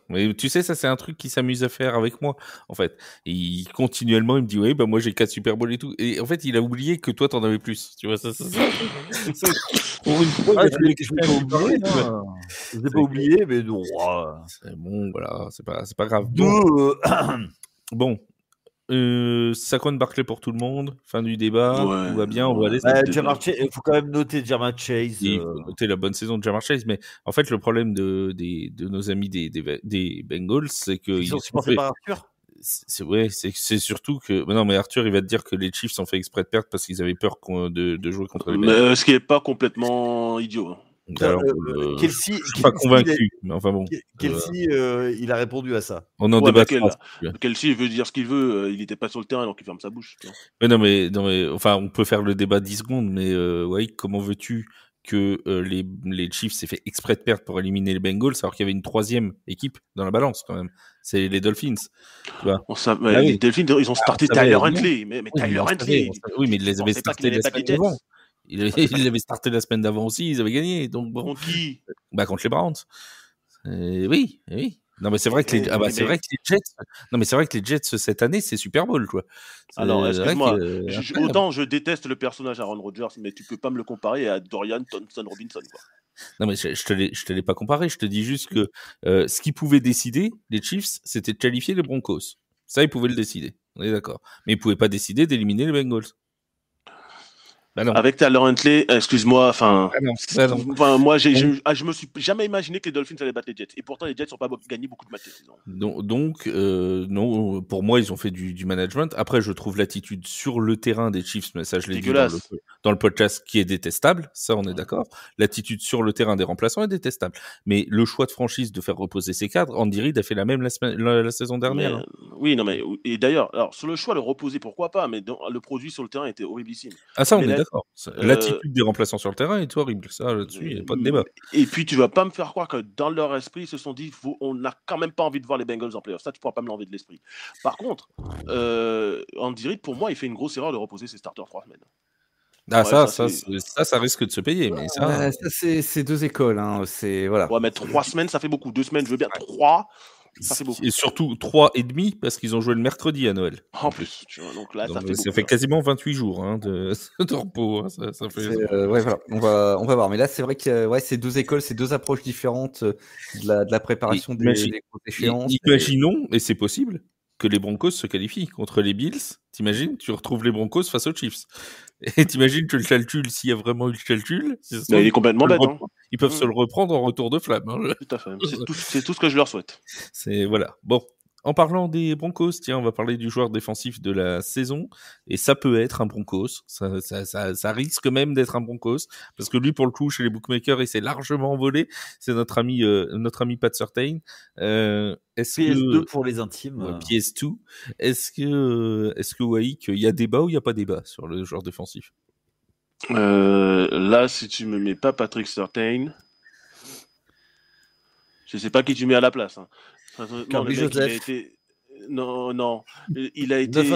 Mais tu sais, ça c'est un truc qu'il s'amuse à faire avec moi, en fait. Et continuellement, il me dit, oui, moi j'ai 4 Super Bowl et tout. Et en fait, il a oublié que toi t'en avais plus. Tu vois, ça. Pour une fois, je l'ai pas oublié, mais non. C'est bon, voilà, c'est pas grave. Bon. Saquon Barkley pour tout le monde, fin du débat, tout va bien, on va aller. Il faut quand même noter Ja'Marr Chase. Il faut noter la bonne saison de Ja'Marr Chase, mais en fait, le problème de nos amis des Bengals, c'est qu'ils sont supportés par Arthur. c'est surtout que non, mais Arthur, il va te dire que les Chiefs ont fait exprès de perdre parce qu'ils avaient peur de jouer contre les Bengals. Ce qui est pas complètement idiot. Alors, Kelsey, je suis pas convaincu, mais enfin bon. Kelsey, il a répondu à ça. On en débat. Kelsey veut dire ce qu'il veut. Il n'était pas sur le terrain, donc il ferme sa bouche. Mais non, mais enfin, on peut faire le débat 10 secondes, mais ouais, comment veux-tu que les Chiefs aient fait exprès de perdre pour éliminer les Bengals, alors qu'il y avait une troisième équipe dans la balance quand même. C'est les Dolphins. Tu vois. Les Dolphins, ils ont starté Tyler Huntley. Mais Tyler Huntley. Oui, mais ils les avaient startés la semaine d'avant. Ils l'avaient starté la semaine d'avant aussi, ils avaient gagné. Donc bon. Contre qui ? Contre les Browns. Oui. Non, mais c'est vrai que les Jets. Non, mais c'est vrai que les Jets cette année, c'est Super Bowl, quoi. Alors, excuse-moi. Autant je déteste le personnage Aaron Rodgers, mais tu peux pas me le comparer à Dorian Thompson-Robinson, quoi. Non, mais je te l'ai pas comparé. Je te dis juste que ce qu'ils pouvaient décider, les Chiefs, c'était de qualifier les Broncos. Ça, ils pouvaient le décider. On est d'accord. Mais ils pouvaient pas décider d'éliminer les Bengals. Avec Tyler Huntley, excuse-moi, moi, je me suis jamais imaginé que les Dolphins allaient battre les Jets. Et pourtant, les Jets n'ont pas gagné beaucoup de matchs cette saison. Donc, non, pour moi, ils ont fait du management. Après, je trouve l'attitude sur le terrain des Chiefs, mais ça, je l'ai dit dans le podcast, qui est détestable. Ça, on est d'accord. L'attitude sur le terrain des remplaçants est détestable. Mais le choix de franchise de faire reposer ses cadres, Andy Reid a fait la même la saison dernière. Oui, non, mais et d'ailleurs, alors sur le choix de reposer, pourquoi pas, mais le produit sur le terrain était horriblissime. Ah, ça, on est d'accord. L'attitude des remplaçants sur le terrain est horrible. Ça, là-dessus, il n'y a pas de débat. Et puis, tu vas pas me faire croire que dans leur esprit, ils se sont dit, on n'a quand même pas envie de voir les Bengals en playoff. Ça, tu pourras pas me l'enlever de l'esprit. Par contre, Andy Reid, pour moi, il fait une grosse erreur de reposer ses starters 3 semaines. Ah, ça risque de se payer. Mais ça, c'est deux écoles. Hein. Voilà. Ouais, mais 3 semaines, ça fait beaucoup. 2 semaines, je veux bien. 3, ça fait beaucoup. Et surtout 3,5 parce qu'ils ont joué le mercredi à Noël. En plus, tu vois, donc là, ça fait quasiment 28 jours de repos. Hein, ça fait... voilà. On va voir. Mais là, c'est vrai que c'est deux écoles, c'est deux approches différentes de la préparation des grosses échéances. Imaginons, et c'est possible, que les Broncos se qualifient contre les Bills. T'imagines, tu retrouves les Broncos face aux Chiefs. Et t'imagines que le calcul, s'il y a vraiment eu le calcul, il est complètement bête. Ils peuvent se le reprendre en retour de flamme. Hein. Tout à fait. C'est tout ce que je leur souhaite. Voilà. Bon. En parlant des Broncos, tiens, on va parler du joueur défensif de la saison. Et ça peut être un Broncos. Ça risque même d'être un Broncos. Parce que lui, pour le coup, chez les bookmakers, il s'est largement envolé. C'est notre ami Pat Surtain. PS2 pour les intimes. PS2. Est-ce que Waïk, il y a débat ou il n'y a pas débat sur le joueur défensif? Là, si tu me mets pas Patrick Surtain, je sais pas qui tu mets à la place. Hein. Non, le mec, il a été.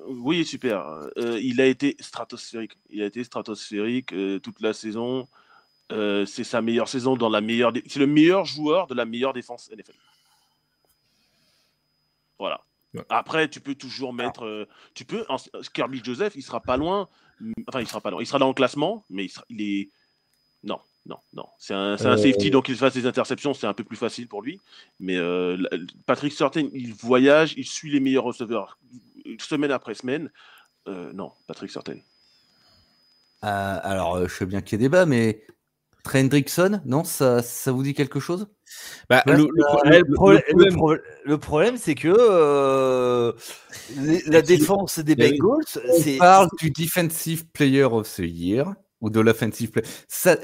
Oui, super. Il a été stratosphérique. Toute la saison. C'est sa meilleure saison dans la meilleure. C'est le meilleur joueur de la meilleure défense NFL. Voilà. Ouais. Après, tu peux toujours mettre. Kirby Joseph, il sera pas loin. Enfin, il sera pas loin. Il sera dans le classement, mais il est. Non. C'est un safety, donc il fasse des interceptions, c'est un peu plus facile pour lui. Mais Patrick Surtain, il voyage, il suit les meilleurs receveurs semaine après semaine. Non, Patrick Surtain. Alors, je sais bien qu'il y a débat, mais Trey Hendrickson, non, ça vous dit quelque chose? Le problème, c'est que la défense des Bengals, on parle du Defensive Player of the Year. Ou de l'offensive player. Ça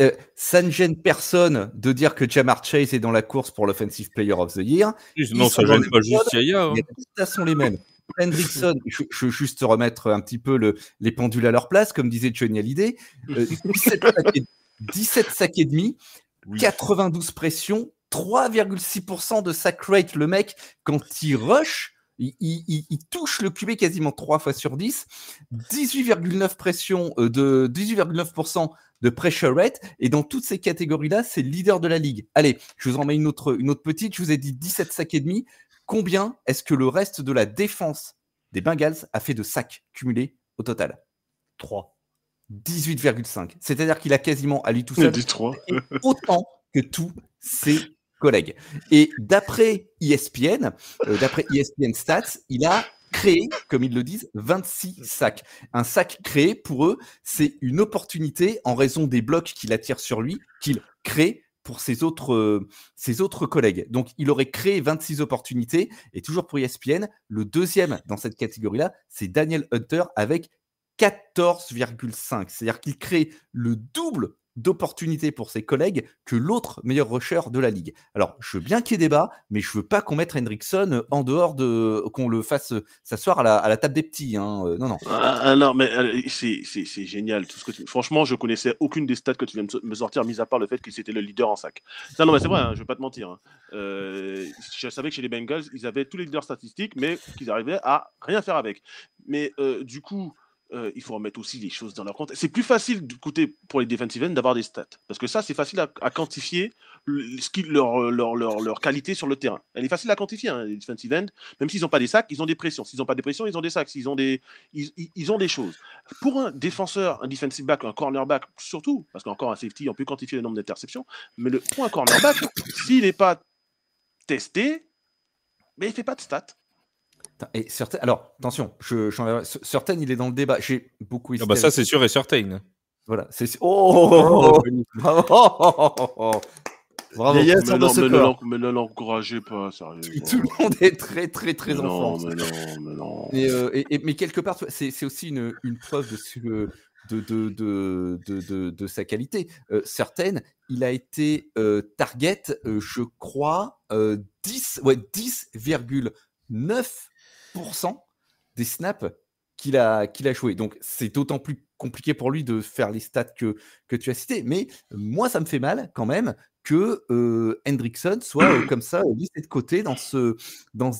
ne gêne personne de dire que Ja'Marr Chase est dans la course pour l'offensive player of the year. Non, ça gêne pas juste Yaya. Les résultats sont les mêmes. Hendrickson, je veux juste remettre un petit peu les pendules à leur place, comme disait Johnny Hallyday. 17 sacs et demi, 92 pressions, 3,6% de sack rate. Le mec, quand il rush, il touche le QB quasiment 3 fois sur 10, 18,9% de pressure rate, et dans toutes ces catégories-là, c'est le leader de la ligue. Allez, je vous en mets une autre petite, je vous ai dit 17 sacs et demi. Combien est-ce que le reste de la défense des Bengals a fait de sacs cumulés au total? 3. 18,5. C'est-à-dire qu'il a quasiment, à lui tout seul, autant que tous ses collègues. Et d'après ESPN Stats, il a créé, comme ils le disent, 26 sacs. Un sac créé, pour eux, c'est une opportunité en raison des blocs qu'il attire sur lui, qu'il crée pour ses autres collègues. Donc, il aurait créé 26 opportunités. Et toujours pour ESPN, le deuxième dans cette catégorie-là, c'est Daniel Hunter avec 14,5. C'est-à-dire qu'il crée le double d'opportunités pour ses collègues que l'autre meilleur rusher de la ligue. Alors, je veux bien qu'il y ait débat, mais je veux pas qu'on mette Hendrickson en dehors qu'on le fasse s'asseoir à la table des petits. Hein. Non. Non, mais c'est génial. Tout ce que franchement, je connaissais aucune des stats que tu viens de me sortir, mis à part le fait qu'il était le leader en sac. Non, mais c'est vrai, hein, je vais pas te mentir. Hein. Je savais que chez les Bengals, ils avaient tous les leaders statistiques, mais qu'ils arrivaient à rien faire avec. Mais du coup, il faut remettre aussi les choses dans leur compte. C'est plus facile pour les defensive ends d'avoir des stats. Parce que ça, c'est facile à quantifier leur qualité sur le terrain. Elle est facile à quantifier, hein, les defensive ends. Même s'ils n'ont pas des sacs, ils ont des pressions. S'ils n'ont pas des pressions, ils ont des sacs. Ils ont des choses. Pour un défenseur, un defensive back, un cornerback, surtout, parce qu'encore un safety, on peut quantifier le nombre d'interceptions, mais pour un cornerback, s'il n'est pas testé, mais il ne fait pas de stats. Et Surtain, alors attention, Surtain, il est dans le débat. J'ai beaucoup hésité. Ah bah ça c'est sûr et certain. Voilà, c'est bravo. Mais ne l'encouragez pas, sérieux. Tout le monde est très très très en forme. Mais non. Mais quelque part, c'est aussi une preuve de sa qualité. Certaine, il a été target, je crois, 10,9% des snaps qu'il a joué. Donc, c'est d'autant plus compliqué pour lui de faire les stats que tu as cités. Mais moi, ça me fait mal quand même que Hendrickson soit comme ça laissé de côté dans ce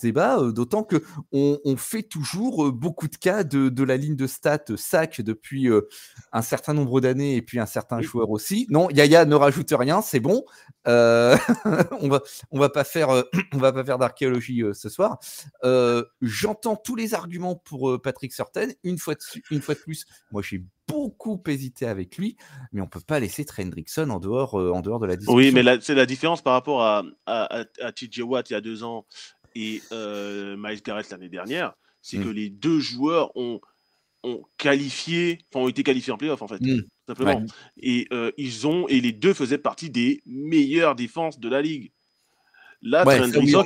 débat, d'autant que on fait toujours beaucoup de cas de la ligne de stats sac depuis un certain nombre d'années et puis un certain joueur aussi. Non, Yaya ne rajoute rien, c'est bon. On va pas faire d'archéologie ce soir. J'entends tous les arguments pour Patrick Surtain. Une fois de plus, moi j'ai beaucoup hésité avec lui, mais on peut pas laisser Trey Hendrickson en dehors de la discussion. Oui, mais c'est la différence par rapport à TJ Watt il y a 2 ans et Myles Garrett l'année dernière, c'est que les deux joueurs ont été qualifiés en playoff en fait, simplement. Ouais. Et les deux faisaient partie des meilleures défenses de la ligue. Là, Trey Hendrickson,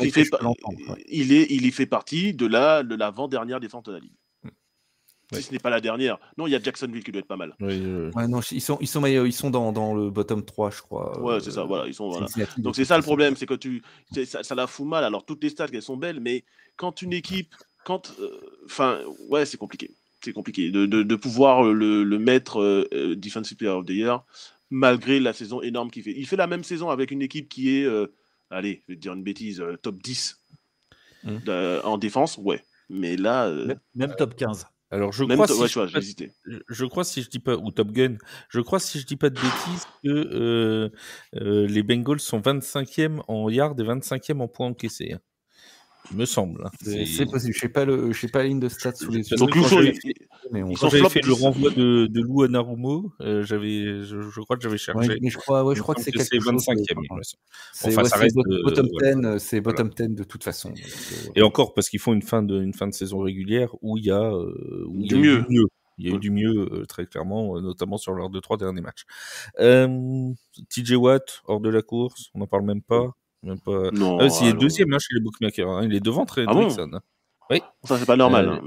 il fait partie de l'avant-dernière défense de la ligue. Si ce n'est pas la dernière. Non, il y a Jacksonville qui doit être pas mal. Ouais, non, ils sont dans le bottom 3, je crois. Ouais, c'est ça, voilà. Donc c'est ça le problème, c'est que ça la fout mal. Alors toutes les stats, elles sont belles, mais quand une équipe, c'est compliqué. C'est compliqué de pouvoir le mettre Defensive Player of the Year, malgré la saison énorme qu'il fait. Il fait la même saison avec une équipe qui est, allez, je vais te dire une bêtise, top 10 en défense, ouais. Mais là... Même top 15. Alors je crois si je dis pas ou Top Gun, je crois si je dis pas de bêtises que les Bengals sont 25e en yards et 25e en points encaissés. Il me semble. C'est possible. Je sais pas la ligne de stats sous les yeux. Donc quand j'avais fait le renvoi de Lou Anarumo, je crois que j'avais cherché. Ouais, mais je crois que c'est quelque chose. 25e. C'est bottom 10 de toute façon. Et encore parce qu'ils font une fin de saison régulière où il y a du mieux. Il y a eu du mieux, très clairement, notamment sur leurs 2-3 derniers matchs. TJ Watt, hors de la course, on n'en parle même pas. Non, il est deuxième chez les bookmakers. Hein. Il est devant Trey Hendrickson. Bon oui. Ça, c'est pas normal.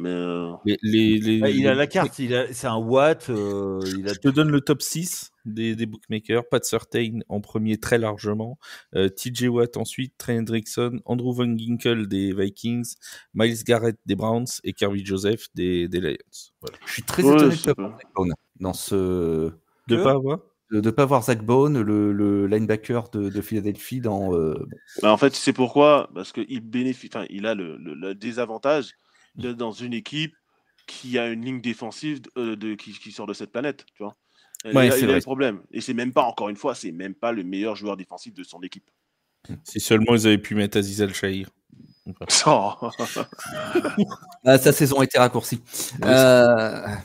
Il a la carte. C'est un Watt. Je te donne le top 6 des bookmakers. Pat Surtain en premier très largement. TJ Watt ensuite. Trey Hendrickson. Andrew Van Ginkel des Vikings. Myles Garrett des Browns. Et Kirby Joseph des Lions. Voilà. Je suis très étonné dans ce... De pas avoir de ne pas voir Zach Bone, le linebacker de Philadelphie dans... en fait, c'est pourquoi, parce qu'il il a le désavantage d'être dans une équipe qui a une ligne défensive qui sort de cette planète, tu vois. Il a le problème. Et c'est même pas, encore une fois, c'est même pas le meilleur joueur défensif de son équipe. Si seulement ils avaient pu mettre Aziz Al-Shahir. Sa saison a été raccourcie. Ça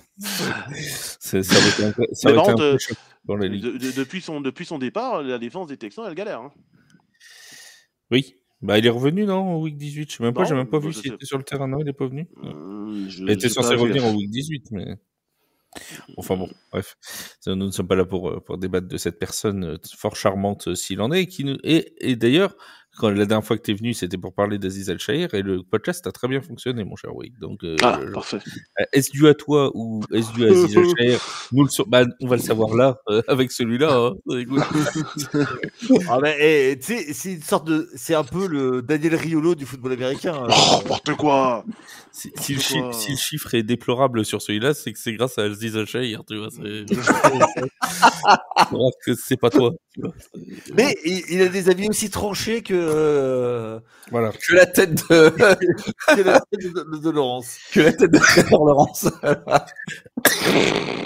aurait été dans la ligue. Depuis son départ, la défense des Texans, elle galère. Hein. Oui. Il est revenu, non, en week 18. J'ai même pas vu s'il était sur le terrain. Non, il n'est pas venu. Il était censé revenir en week 18, mais... Enfin bon, bref, nous ne sommes pas là pour débattre de cette personne fort charmante s'il en est. Et d'ailleurs, la dernière fois que tu es venu, c'était pour parler d'Aziz Al-Shahir et le podcast a très bien fonctionné, mon cher Wade. Donc, parfait. Est-ce dû à toi ou est-ce dû à Aziz Al-Shahir? On va le savoir là, avec celui-là. C'est une sorte de. C'est un peu le Daniel Riolo du football américain. N'importe quoi! Si le chiffre est déplorable sur celui-là, c'est que c'est grâce à Aziz Al-Shahir, tu vois. C'est pas toi. Tu vois. Mais il a des avis aussi tranchés que. Voilà. Que la tête de Laurence. Que la tête de Trevor Lawrence.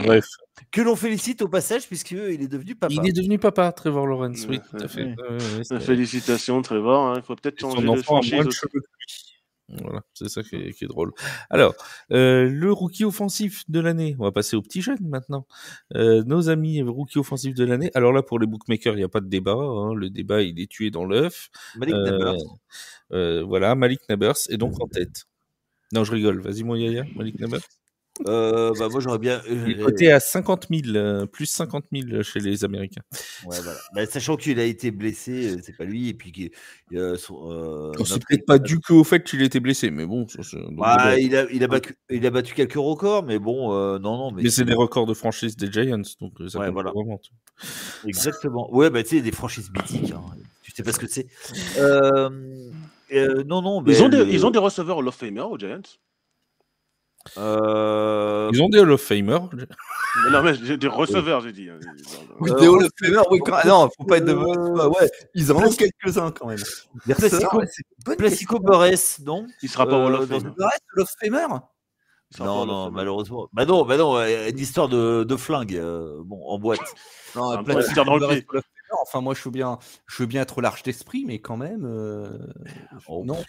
Bref. Que l'on félicite au passage, puisqu'il est devenu papa. Il est devenu papa, Trevor Lawrence, oui, tout à fait. Félicitations, Trevor. Il faut peut-être changer de franchise. Voilà, c'est ça qui est drôle. Alors, le rookie offensif de l'année, on va passer aux petits jeunes maintenant. Nos amis rookie offensif de l'année. Alors là, pour les bookmakers, il n'y a pas de débat. Hein. Le débat, il est tué dans l'œuf. Malik Nabers. Voilà, Malik Nabers est donc en tête. Non, je rigole. Vas-y, mon Yaya, Malik Nabers. Moi, j'aurais bien. Il est coté à 50 000, plus 50 000 chez les Américains. Ouais, voilà. Sachant qu'il a été blessé, c'est pas lui, et puis c'est peut-être pas dû qu'au fait qu'il était blessé, mais bon. Il a battu quelques records, mais bon, non. Mais c'est des records de franchise des Giants, donc ça compte voilà. Vraiment. Exactement. Ouais, tu sais, des franchises mythiques. Hein. Tu sais pas ce que c'est. Non. Mais ils ont des receveurs Hall of Famer aux Giants. Ils ont des Hall of Famer. Non, mais des receveurs, j'ai dit. Oui, des Hall of Famer, oui. Non, faut pas être de ouais, ils en ont quelques-uns quand même. Placico Burress, non? Il sera pas Hall of Famer. Hall of Famer? Non, malheureusement. Bah non, une histoire de flingue, en boîte. Non, Placico Burress, enfin, moi, je veux bien être large d'esprit, mais quand même, non.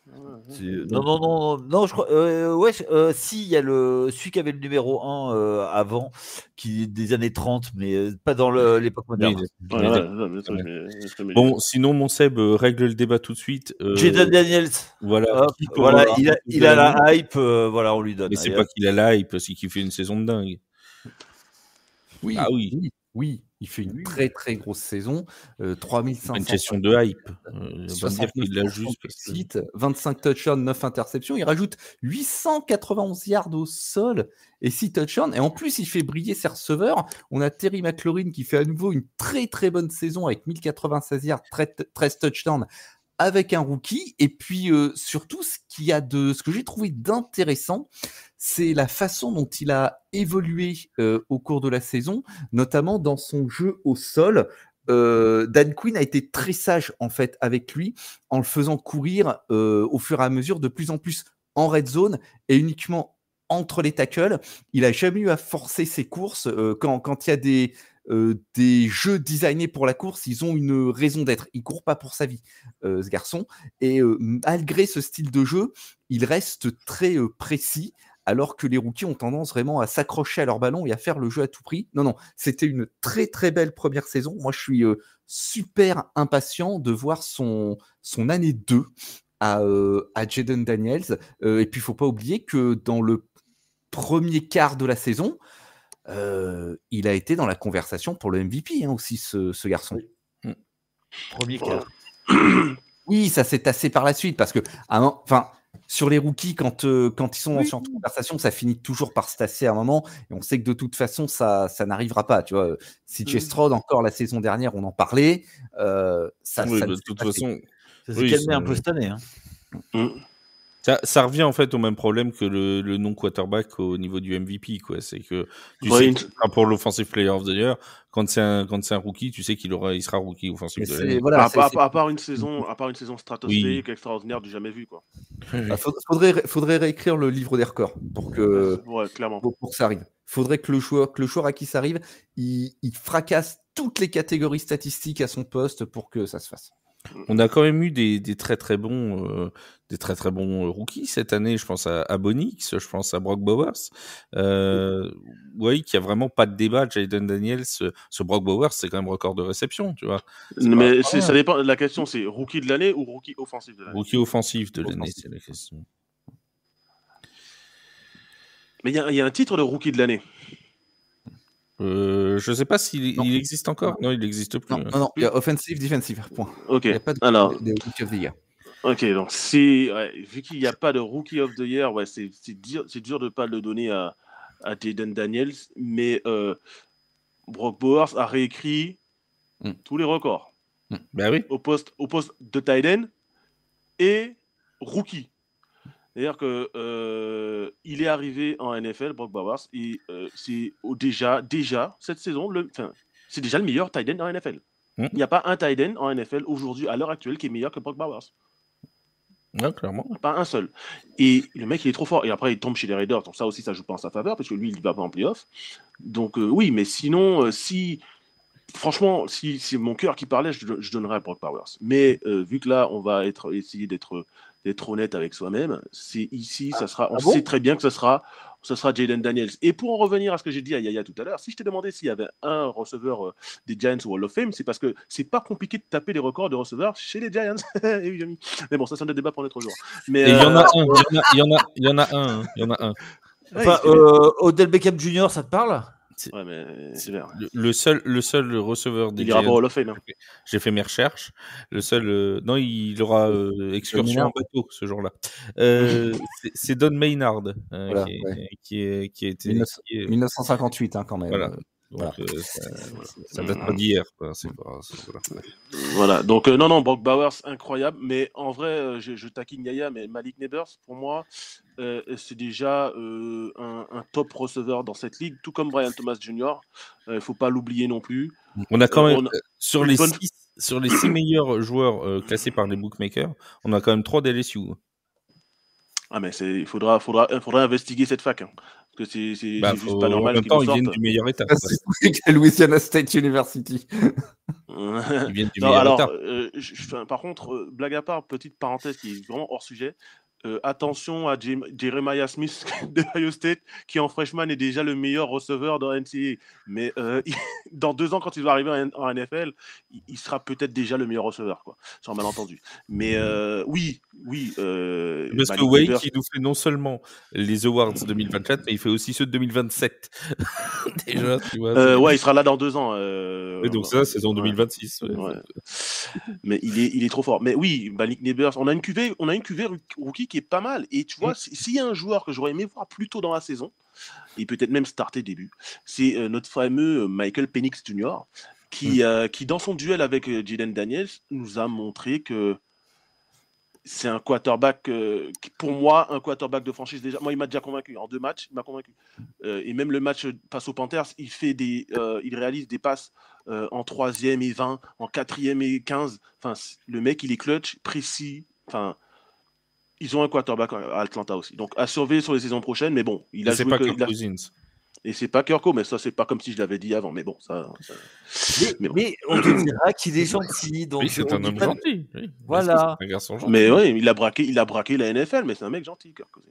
Non, je crois. Si, il y a celui qui avait le numéro 1 avant, qui est des années 30, mais pas dans l'époque moderne. Bon, sinon, mon Seb règle le débat tout de suite. Jaden Daniels. Voilà. Il a la hype, on lui donne. Mais c'est pas qu'il a la hype, c'est qu'il fait une saison de dingue. Oui. Ah oui. Il fait une très très grosse saison, 3500. Une question de hype. On va dire qu'il l'a juste. 25 touchdowns, 9 interceptions. Il rajoute 891 yards au sol et 6 touchdowns. Et en plus, il fait briller ses receveurs. On a Terry McLaurin qui fait à nouveau une très très bonne saison avec 1096 yards, 13 touchdowns avec un rookie. Et puis surtout, ce que j'ai trouvé d'intéressant, c'est la façon dont il a évolué au cours de la saison, notamment dans son jeu au sol. Dan Quinn a été très sage en fait avec lui, en le faisant courir au fur et à mesure de plus en plus en red zone et uniquement entre les tackles. Il n'a jamais eu à forcer ses courses. Quand il y a des jeux designés pour la course, ils ont une raison d'être. Il court pas pour sa vie, ce garçon. Et malgré ce style de jeu, il reste très précis, alors que les rookies ont tendance vraiment à s'accrocher à leur ballon et à faire le jeu à tout prix. Non, c'était une très très belle première saison. Moi, je suis super impatient de voir son année 2 à Jaden Daniels. Et puis, il ne faut pas oublier que dans le premier quart de la saison, il a été dans la conversation pour le MVP aussi, ce garçon. Premier quart. Oui, ça s'est tassé par la suite parce que, sur les rookies, quand ils sont en conversation, ça finit toujours par se tasser à un moment. Et on sait que de toute façon, ça n'arrivera pas. Tu vois, CJ Stroud, encore la saison dernière, on en parlait. De toute façon, ça s'est calmé un peu cette année. Hein. Ça revient en fait au même problème que le non-quarterback au niveau du MVP, quoi. C'est que tu sais que pour l'offensive player of the year, quand c'est un rookie, tu sais qu'il sera rookie offensive de l'année. Voilà, à part une saison stratosphérique extraordinaire du jamais vu, quoi. Faudrait réécrire le livre des records pour que ça arrive. Faudrait que le joueur à qui ça arrive, il fracasse toutes les catégories statistiques à son poste pour que ça se fasse. On a quand même eu des très très bons rookies cette année. Je pense à Bonix, je pense à Brock Bowers. Oui, qu'il y a vraiment pas de débat. Jaden Daniels, ce Brock Bowers, c'est quand même record de réception, tu vois. Mais ça dépend. La question, c'est rookie de l'année ou rookie offensif de l'année. Rookie offensif de l'année, c'est la question. Mais il y a un titre de rookie de l'année. Je sais pas s'il existe encore. Non, il n'existe plus. Non, il y a offensive, defensive, point. Ok. Il n'y a pas de Rookie of the Year. Ok, donc vu qu'il n'y a pas de Rookie of the Year, c'est dur de ne pas le donner à Jaden Daniels, mais Brock Bowers a réécrit tous les records. Ben oui. Au poste de tight end et rookie. C'est-à-dire que il est arrivé en NFL, Brock Bowers, et c'est déjà cette saison, c'est déjà le meilleur tight end en NFL. Il n'y a pas un tight end en NFL aujourd'hui, à l'heure actuelle, qui est meilleur que Brock Bowers. Non, clairement. Pas un seul. Et le mec, il est trop fort. Et après, il tombe chez les Raiders. Donc ça aussi, ça joue pas en sa faveur, parce que lui, il ne va pas en playoff. Donc oui, mais sinon, franchement, si c'est mon cœur qui parlait, je donnerais à Brock Bowers. Mais vu que là, on va essayer d'être honnête avec soi-même, on sait très bien que ce sera Jaden Daniels. Et pour en revenir à ce que j'ai dit à Yaya tout à l'heure, si je t'ai demandé s'il y avait un receveur des Giants au Hall of Fame, c'est parce que c'est pas compliqué de taper les records de receveurs chez les Giants. Mais bon, ça c'est un débat pour un autre jour. Mais il y en a un. Enfin, Odell Beckham Jr., ça te parle? Ouais, mais c'est vrai. Le seul receveur des Giants. Il ira pas au Hall of Fame. J'ai fait mes recherches. Le seul. Non, il aura excursion en bateau ce jour-là. C'est Don Maynard qui a été. 1958 quand même. Voilà. Donc, ça date pas d'hier. Voilà. Donc non, Brock Bowers, incroyable. Mais en vrai, je taquine Yaya, mais Malik Neighbors, pour moi, c'est déjà un top receveur dans cette ligue, tout comme Brian Thomas Jr. Il faut pas l'oublier non plus. On a quand même sur les 6 meilleurs joueurs classés par les bookmakers, on a quand même 3 d'LSU. Ah mais il faudra investiguer cette fac. Parce que c'est juste pas normal. En même temps, ils viennent du meilleur état. C'est Louisiana State University. Ils viennent du meilleur état. Par contre, blague à part, petite parenthèse qui est vraiment hors sujet. Attention à Jeremiah Smith de Ohio State, qui en freshman est déjà le meilleur receveur dans NCAA. Mais dans 2 ans, quand il va arriver en NFL, il sera peut-être déjà le meilleur receveur, quoi, sans malentendu. Mais oui. Parce que Wake, il nous fait non seulement les Awards 2024, mais il fait aussi ceux de 2027. Déjà, tu vois. Il sera là dans 2 ans. Et donc ça, saison 2026. Ouais. Mais il est trop fort. Mais oui, Malik Neighbors, on a une cuvée rookie qui est pas mal. Et tu vois, s'il y a un joueur que j'aurais aimé voir plus tôt dans la saison, et peut-être même starter début, c'est notre fameux Michael Penix Jr., qui dans son duel avec Jaden Daniels, nous a montré que c'est un quarterback, pour moi, un quarterback de franchise déjà. Moi, il m'a déjà convaincu. En 2 matchs, il m'a convaincu. Et même le match face aux Panthers, il réalise des passes en 3e et 20, en 4e et 15. Enfin, le mec, il est clutch, précis. Enfin, ils ont un quarterback à Atlanta aussi. Donc, à surveiller sur les saisons prochaines. Mais bon, il a joué. C'est pas Kirk Cousins. Et c'est pas Kirko, mais ça, c'est pas comme si je l'avais dit avant. Mais bon, ça... Mais on te dira qu'il est gentil. Donc oui, c'est un homme gentil. Oui. Voilà. C'est un garçon gentil. Mais oui, il a braqué la NFL, mais c'est un mec gentil, Kirk Cousins.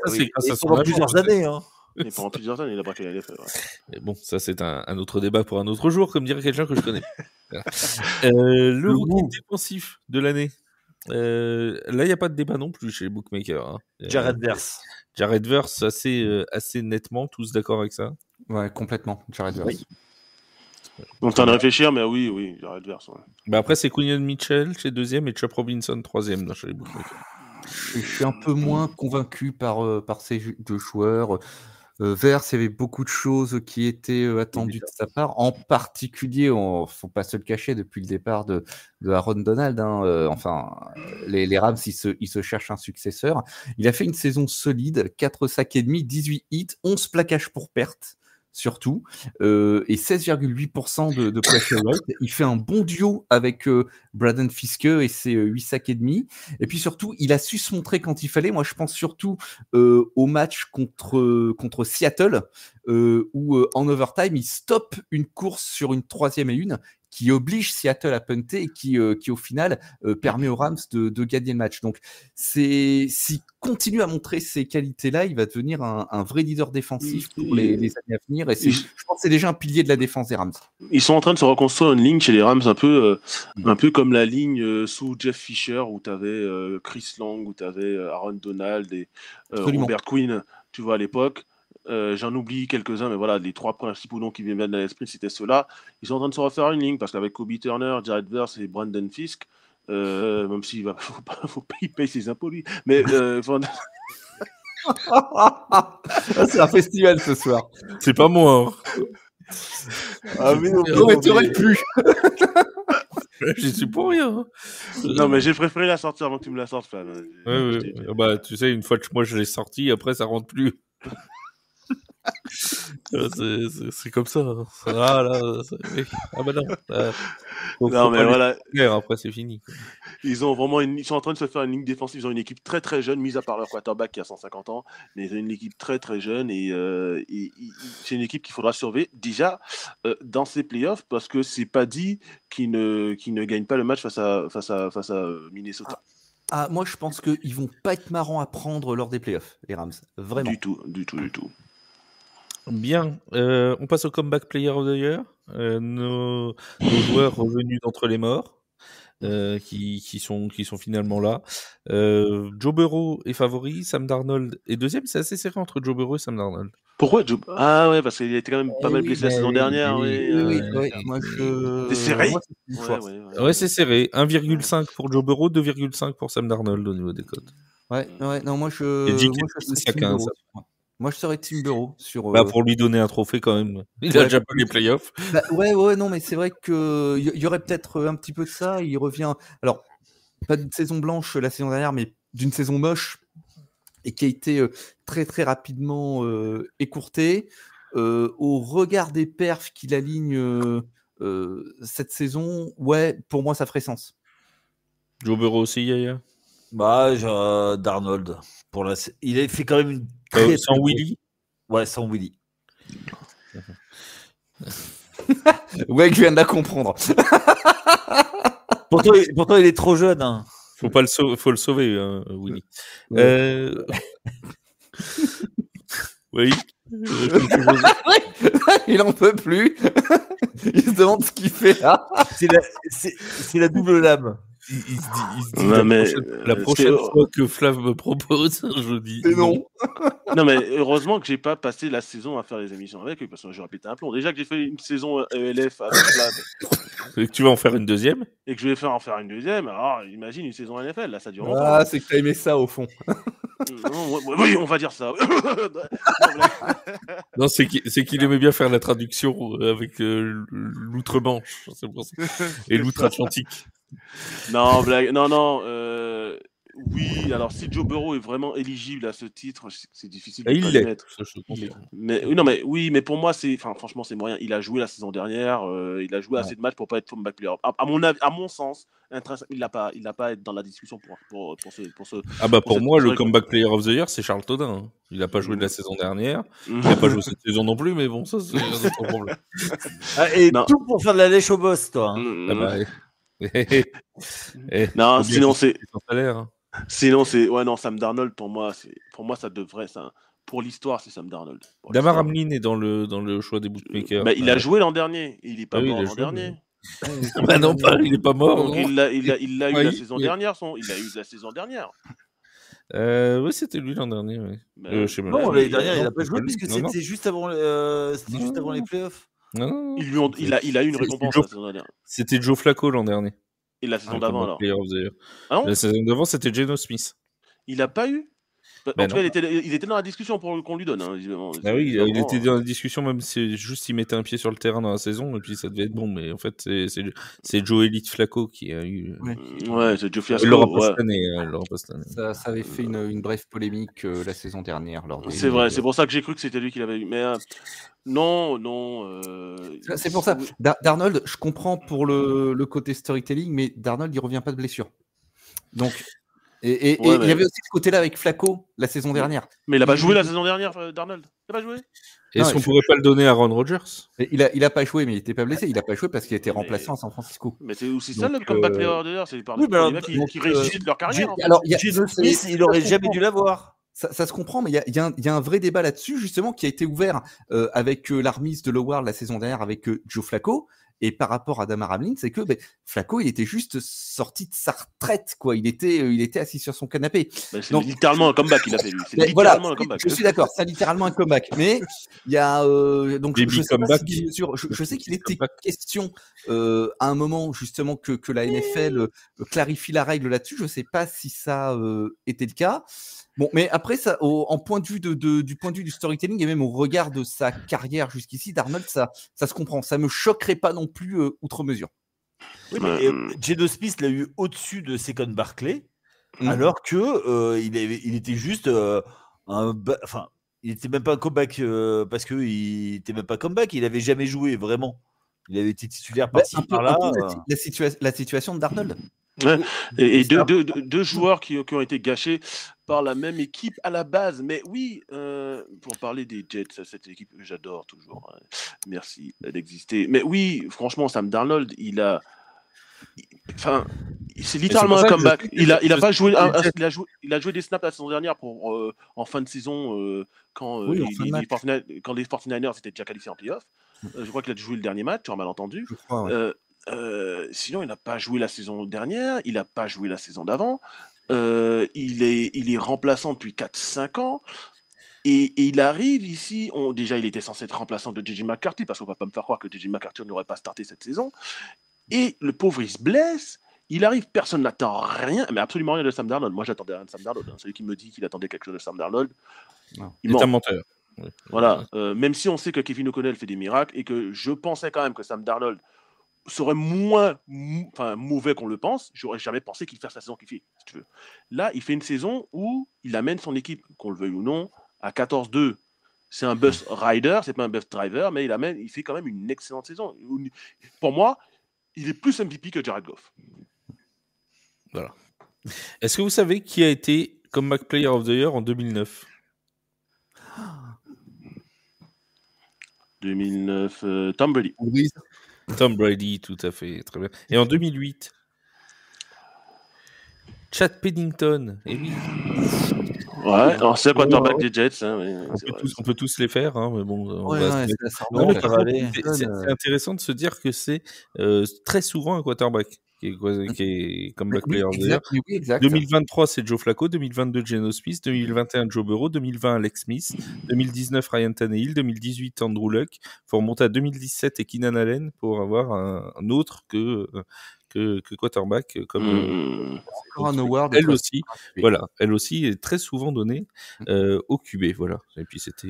C'est grâce à son pendant plusieurs années. Et pendant plusieurs années, il a braqué la NFL. Ouais. Mais bon, ça, c'est un autre débat pour un autre jour, comme dirait quelqu'un que je connais. Le rookie défensif de l'année. Là, il n'y a pas de débat non plus chez les bookmakers. Jared Verse. Jared Verse, assez nettement, tous d'accord avec ça? Ouais, complètement, Jared Verse. Oui. On est en train de réfléchir, mais oui, Jared Verse. Ouais. Bah après, c'est Quinion Mitchell chez 2e et Chop Robinson 3e chez les bookmakers. Je suis un peu moins convaincu par ces 2 joueurs. Verse, il y avait beaucoup de choses qui étaient attendues de sa part. En particulier, il ne faut pas se le cacher, depuis le départ de Aaron Donald. Les Rams, ils se cherchent un successeur. Il a fait une saison solide, 4 sacs et demi, 18 hits, 11 plaquages pour perte. Surtout, et 16,8% de pressure rate. Il fait un bon duo avec Braden Fiske et ses 8 sacs et demi. Et puis surtout, il a su se montrer quand il fallait. Moi, je pense surtout au match contre Seattle, où en overtime, il stoppe une course sur une 3e et 1 qui oblige Seattle à punter et qui au final permet aux Rams de gagner le match. Donc, s'il continue à montrer ces qualités-là, il va devenir un vrai leader défensif pour les années à venir. Et je pense que c'est déjà un pilier de la défense des Rams. Ils sont en train de se reconstruire une ligne chez les Rams un peu comme la ligne sous Jeff Fisher, où tu avais Chris Long, où tu avais Aaron Donald et Robert Quinn, tu vois, à l'époque. j'en oublie quelques-uns, mais voilà, les 3 principaux noms qui viennent à l'esprit, c'était ceux-là. Ils sont en train de se refaire une ligne, parce qu'avec Kobe Turner, Jared Verse et Brandon Fisk, même s'il va, faut pas il paye ses impôts, lui. Mais c'est un festival ce soir. C'est pas moi. Ah, mais non, mais tu aurais pu. J'y suis pour rien. Non, mais j'ai préféré la sortir avant que tu me la sortes, Flav. Ouais. Bah, tu sais, une fois que moi je l'ai sorti, après ça rentre plus. C'est comme ça. Ah bah non. Non, mais voilà. Après, c'est fini. Ils ont vraiment ils sont en train de se faire une ligne défensive. Ils ont une équipe très très jeune, mis à part leur quarterback qui a 150 ans. Mais ils ont une équipe très très jeune et c'est une équipe qu'il faudra surveiller déjà dans ces playoffs parce que c'est pas dit qu'ils ne gagnent pas le match face à Minnesota. Moi, je pense qu'ils vont pas être marrants à prendre lors des playoffs, les Rams. Vraiment. Du tout. Bien, on passe au Comeback Player of the Year. Nos joueurs revenus d'entre les morts, qui sont finalement là. Joe Burrow est favori, Sam Darnold est deuxième. C'est assez serré entre Joe Burrow et Sam Darnold. Pourquoi Joe? Ah ouais, parce qu'il a été quand même pas mal blessé la saison dernière. Oui. Moi, c'est serré. Ouais, c'est serré. 1,5 pour Joe Burrow, 2,5 pour Sam Darnold au niveau des cotes. Ouais. Non, moi je. Moi, je serais Tim Burrow sur. Pour lui donner un trophée quand même. Il a déjà pas les playoffs. Non, mais c'est vrai que y aurait peut-être un petit peu de ça. Il revient. Alors, pas d'une saison blanche la saison dernière, mais d'une saison moche et qui a été très très rapidement écourtée. Au regard des perfs qu'il aligne cette saison, pour moi, ça ferait sens. Joe Burrow aussi, Yaya. Darnold. Il a fait quand même une. Sans Willy. Ouais, sans Willy. Ouais, que je viens de la comprendre. Pourtant, il est trop jeune. Hein. Faut le sauver, Willy. Oui. Il en peut plus. Il se demande ce qu'il fait là. C'est la double lame. Il se dit la prochaine fois que Flav me propose, je dis non. Non, mais heureusement que j'ai pas passé la saison à faire les émissions avec eux parce que j'aurais pété un plomb. Déjà que j'ai fait une saison ELF avec Flav. Et que tu vas en faire une deuxième. Et que je vais en faire une deuxième. Alors, imagine une saison NFL, là, ça dure longtemps. Ah, c'est que t'as aimé ça au fond. Oui, on va dire ça. Non, c'est qu'il aimait bien faire la traduction avec l'outre-Manche, c'est pour ça. Et l'outre-Atlantique. Non, blague. Non. Oui, alors si Joe Burrow est vraiment éligible à ce titre, c'est difficile de le mettre. Mais pour moi, franchement, c'est moyen. Il a joué la saison dernière, il a joué assez de matchs pour pas être comeback player. À mon sens, il n'a pas à être dans la discussion pour ce. Pour moi, le comeback player of the year, c'est Charles Todin. Il n'a pas joué de la saison dernière, il n'a pas joué cette saison non plus, mais bon, ça c'est un autre problème. Tout pour faire de la lèche au boss, toi. Non, sinon c'est. Salaire. Sinon, Sam Darnold, pour moi, ça devrait. Pour l'histoire, c'est Sam Darnold. Damar Hamlin est dans le choix des bookmakers. Il a joué l'an dernier. Il n'est pas mort l'an dernier. Non, il n'est pas mort. Donc, il l'a eu la saison dernière. Il a eu la saison dernière. Oui, c'était lui l'an dernier. Oui. Non, l'année dernière, il n'a pas joué puisque c'était juste avant les playoffs. Non. Il a eu une récompense la saison dernière. C'était Joe Flacco l'an dernier. Et la saison d'avant, alors la saison d'avant, c'était Geno Smith. Il n'a pas eu En tout cas, il était dans la discussion pour qu'on lui donne. Hein, il était dans la discussion, même si juste il mettait un pied sur le terrain dans la saison, et puis ça devait être bon. Mais en fait, c'est Joe Elite Flacco qui a eu. Ouais, c'est Joe Flacco. Il l'aura pas cette année. Ça avait fait une brève polémique la saison dernière. C'est vrai, c'est pour ça que j'ai cru que c'était lui qui l'avait eu. Mais non. C'est pour ça. Darnold, je comprends pour le côté storytelling, mais Darnold, il revient pas de blessure. Donc. Et il y avait aussi ce côté-là avec Flacco la saison dernière. Mais il n'a pas joué la saison dernière, Darnold. Il n'a pas joué. Est-ce qu'on pourrait pas le donner à Aaron Rodgers? Il a pas joué, mais il n'était pas blessé. Il n'a pas joué parce qu'il était remplaçant à San Francisco. Mais c'est aussi ça le comeback player d'ailleurs. C'est les mecs qui réussissent leur carrière. Alors, Smith, il aurait jamais dû l'avoir. Ça se comprend, mais il y a un vrai débat là-dessus, justement, qui a été ouvert avec la remise de l'award la saison dernière avec Joe Flacco. Et par rapport à Damar Hamlin, c'est que Flacco, il était juste sorti de sa retraite, quoi. Il était assis sur son canapé. C'est littéralement un comeback qu'il a fait, lui. C'est littéralement un comeback. Je suis d'accord, c'est littéralement un comeback. Mais il y a donc je sais pas si je sais qu'il était question à un moment justement que la NFL clarifie la règle là-dessus. Je sais pas si ça était le cas. Bon, mais après, ça, en point de vue du point de vue du storytelling et même au regard de sa carrière jusqu'ici, Darnold, ça se comprend. Ça me choquerait pas non plus outre mesure. Oui, mais Geno Smith l'a eu au-dessus de Saquon Barkley, alors que il était juste enfin, il était même pas un comeback parce que il était même pas comeback. Il avait jamais joué vraiment. Il avait été titulaire par-ci par-là. La situation de Darnold. Ouais. Et deux joueurs qui ont été gâchés par la même équipe à la base. Mais oui, pour parler des Jets, cette équipe que j'adore toujours. Hein. Merci d'exister. Mais oui, franchement, Sam Darnold, c'est littéralement un comeback. Il a joué des snaps la saison dernière en fin de saison quand les 49ers étaient déjà qualifiés en playoff. Je crois qu'il a joué le dernier match, en malentendu. Je crois, ouais. Sinon, il n'a pas joué la saison dernière, il n'a pas joué la saison d'avant. Il est remplaçant depuis 4-5 ans. Et il arrive ici, déjà il était censé être remplaçant de J.J. McCarthy, parce qu'on ne va pas me faire croire que J.J. McCarthy n'aurait pas starté cette saison. Et le pauvre, il se blesse. Il arrive, personne n'attend rien, mais absolument rien de Sam Darnold. Moi, j'attendais rien de Sam Darnold. Celui qui me dit qu'il attendait quelque chose de Sam Darnold, il est un menteur. Voilà. Même si on sait que Kevin O'Connell fait des miracles et que je pensais quand même que Sam Darnold serait moins mauvais qu'on le pense, j'aurais jamais pensé qu'il fasse la saison qu'il fait, si tu veux. Là, il fait une saison où il amène son équipe, qu'on le veuille ou non, à 14-2. C'est un bus rider, c'est pas un bus driver, mais il fait quand même une excellente saison. Pour moi, il est plus MVP que Jared Goff. Voilà. Est-ce que vous savez qui a été Comeback Player of the Year en 2009 ? 2009, Tom Brady. Tom Brady, tout à fait, très bien. Et en 2008, Chad Pennington. Et oui. Ouais, c'est le quarterback des Jets. Hein, on peut tous les faire, hein, mais bon. C'est intéressant de se dire que c'est très souvent un quarterback qui est comeback player of the year. 2023, c'est Joe Flacco. 2022, Geno Smith. 2021, Joe Burrow. 2020, Alex Smith. 2019, Ryan Tannehill. 2018, Andrew Luck. Il faut remonter à 2017 et Keenan Allen pour avoir un autre que quarterback comme elle aussi, voilà, elle aussi est très souvent donnée au QB, voilà. Et puis c'était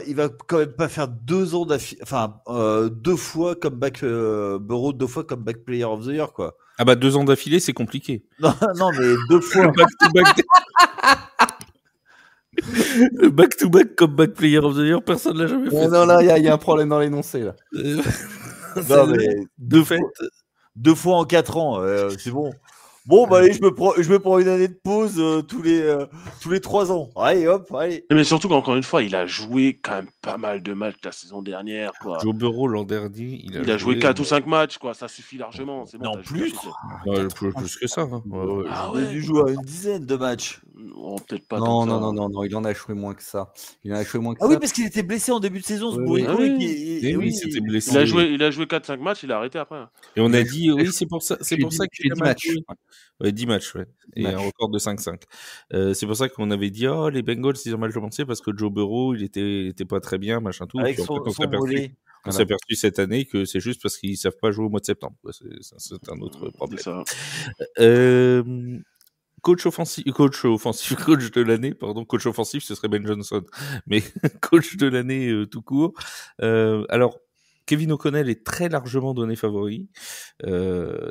il va quand même pas faire 2 ans d'affilée, 2 fois comeback Burrow, 2 fois comeback player of the year, quoi. Ah bah 2 ans d'affilée, c'est compliqué. Non, mais 2 fois back-to-back comeback player of the year, personne l'a jamais fait. Non, là, il y a un problème dans l'énoncé, là. Non, mais 2 fois en 4 ans, c'est bon. Bon, bah allez, je me prends une année de pause tous les 3 ans. Allez, hop, allez. Mais surtout qu'encore une fois, il a joué quand même pas mal de matchs la saison dernière, quoi. Joe Burrow l'an dernier, il a joué 4 ou 5 matchs, quoi. Ça suffit largement. C'est bon, non, plus. Plus que ça. Hein. Il a dû jouer à une dizaine de matchs. Peut-être pas. Non, il en a joué moins que ça. Oui, parce qu'il était blessé en début de saison, ce bourricot. Oui, c'était blessé. Il a joué 4-5 matchs, il a arrêté après. Et on a dit, oui, c'est pour ça qu'il fait 10 matchs. Ouais, 10 matchs, ouais. Et un record de 5-5. C'est pour ça qu'on avait dit, les Bengals, ils ont mal commencé parce que Joe Burrow, il était pas très bien, machin tout. Avec on s'est aperçu cette année que c'est juste parce qu'ils savent pas jouer au mois de septembre. C'est un autre problème. Coach de l'année, coach offensif, ce serait Ben Johnson, mais coach de l'année tout court. Alors, Kevin O'Connell est très largement donné favori.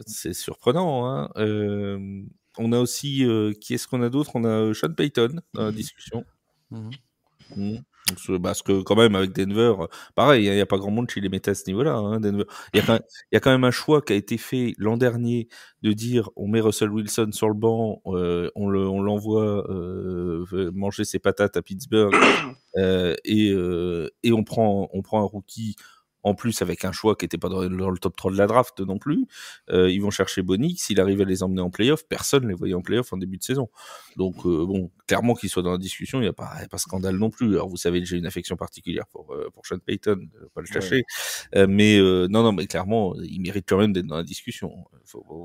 C'est surprenant. Hein. On a aussi, qui est-ce qu'on a d'autre ? On a Sean Payton dans la discussion. Parce que quand même avec Denver, pareil, il n'y a pas grand monde qui les mettait à ce niveau-là. Hein, Denver. Il y a quand même un choix qui a été fait l'an dernier de dire on met Russell Wilson sur le banc, on l'envoie manger ses patates à Pittsburgh et on prend un rookie en plus avec un choix qui n'était pas dans le top 3 de la draft non plus. Ils vont chercher Bonix, s'il arrive à les emmener en playoff, personne ne les voyait en playoff en début de saison. Donc clairement qu'il soit dans la discussion, il n'y a pas scandale non plus. Alors vous savez que j'ai une affection particulière pour Sean Payton, pas le cacher. Mais mais clairement, il mérite quand même d'être dans la discussion.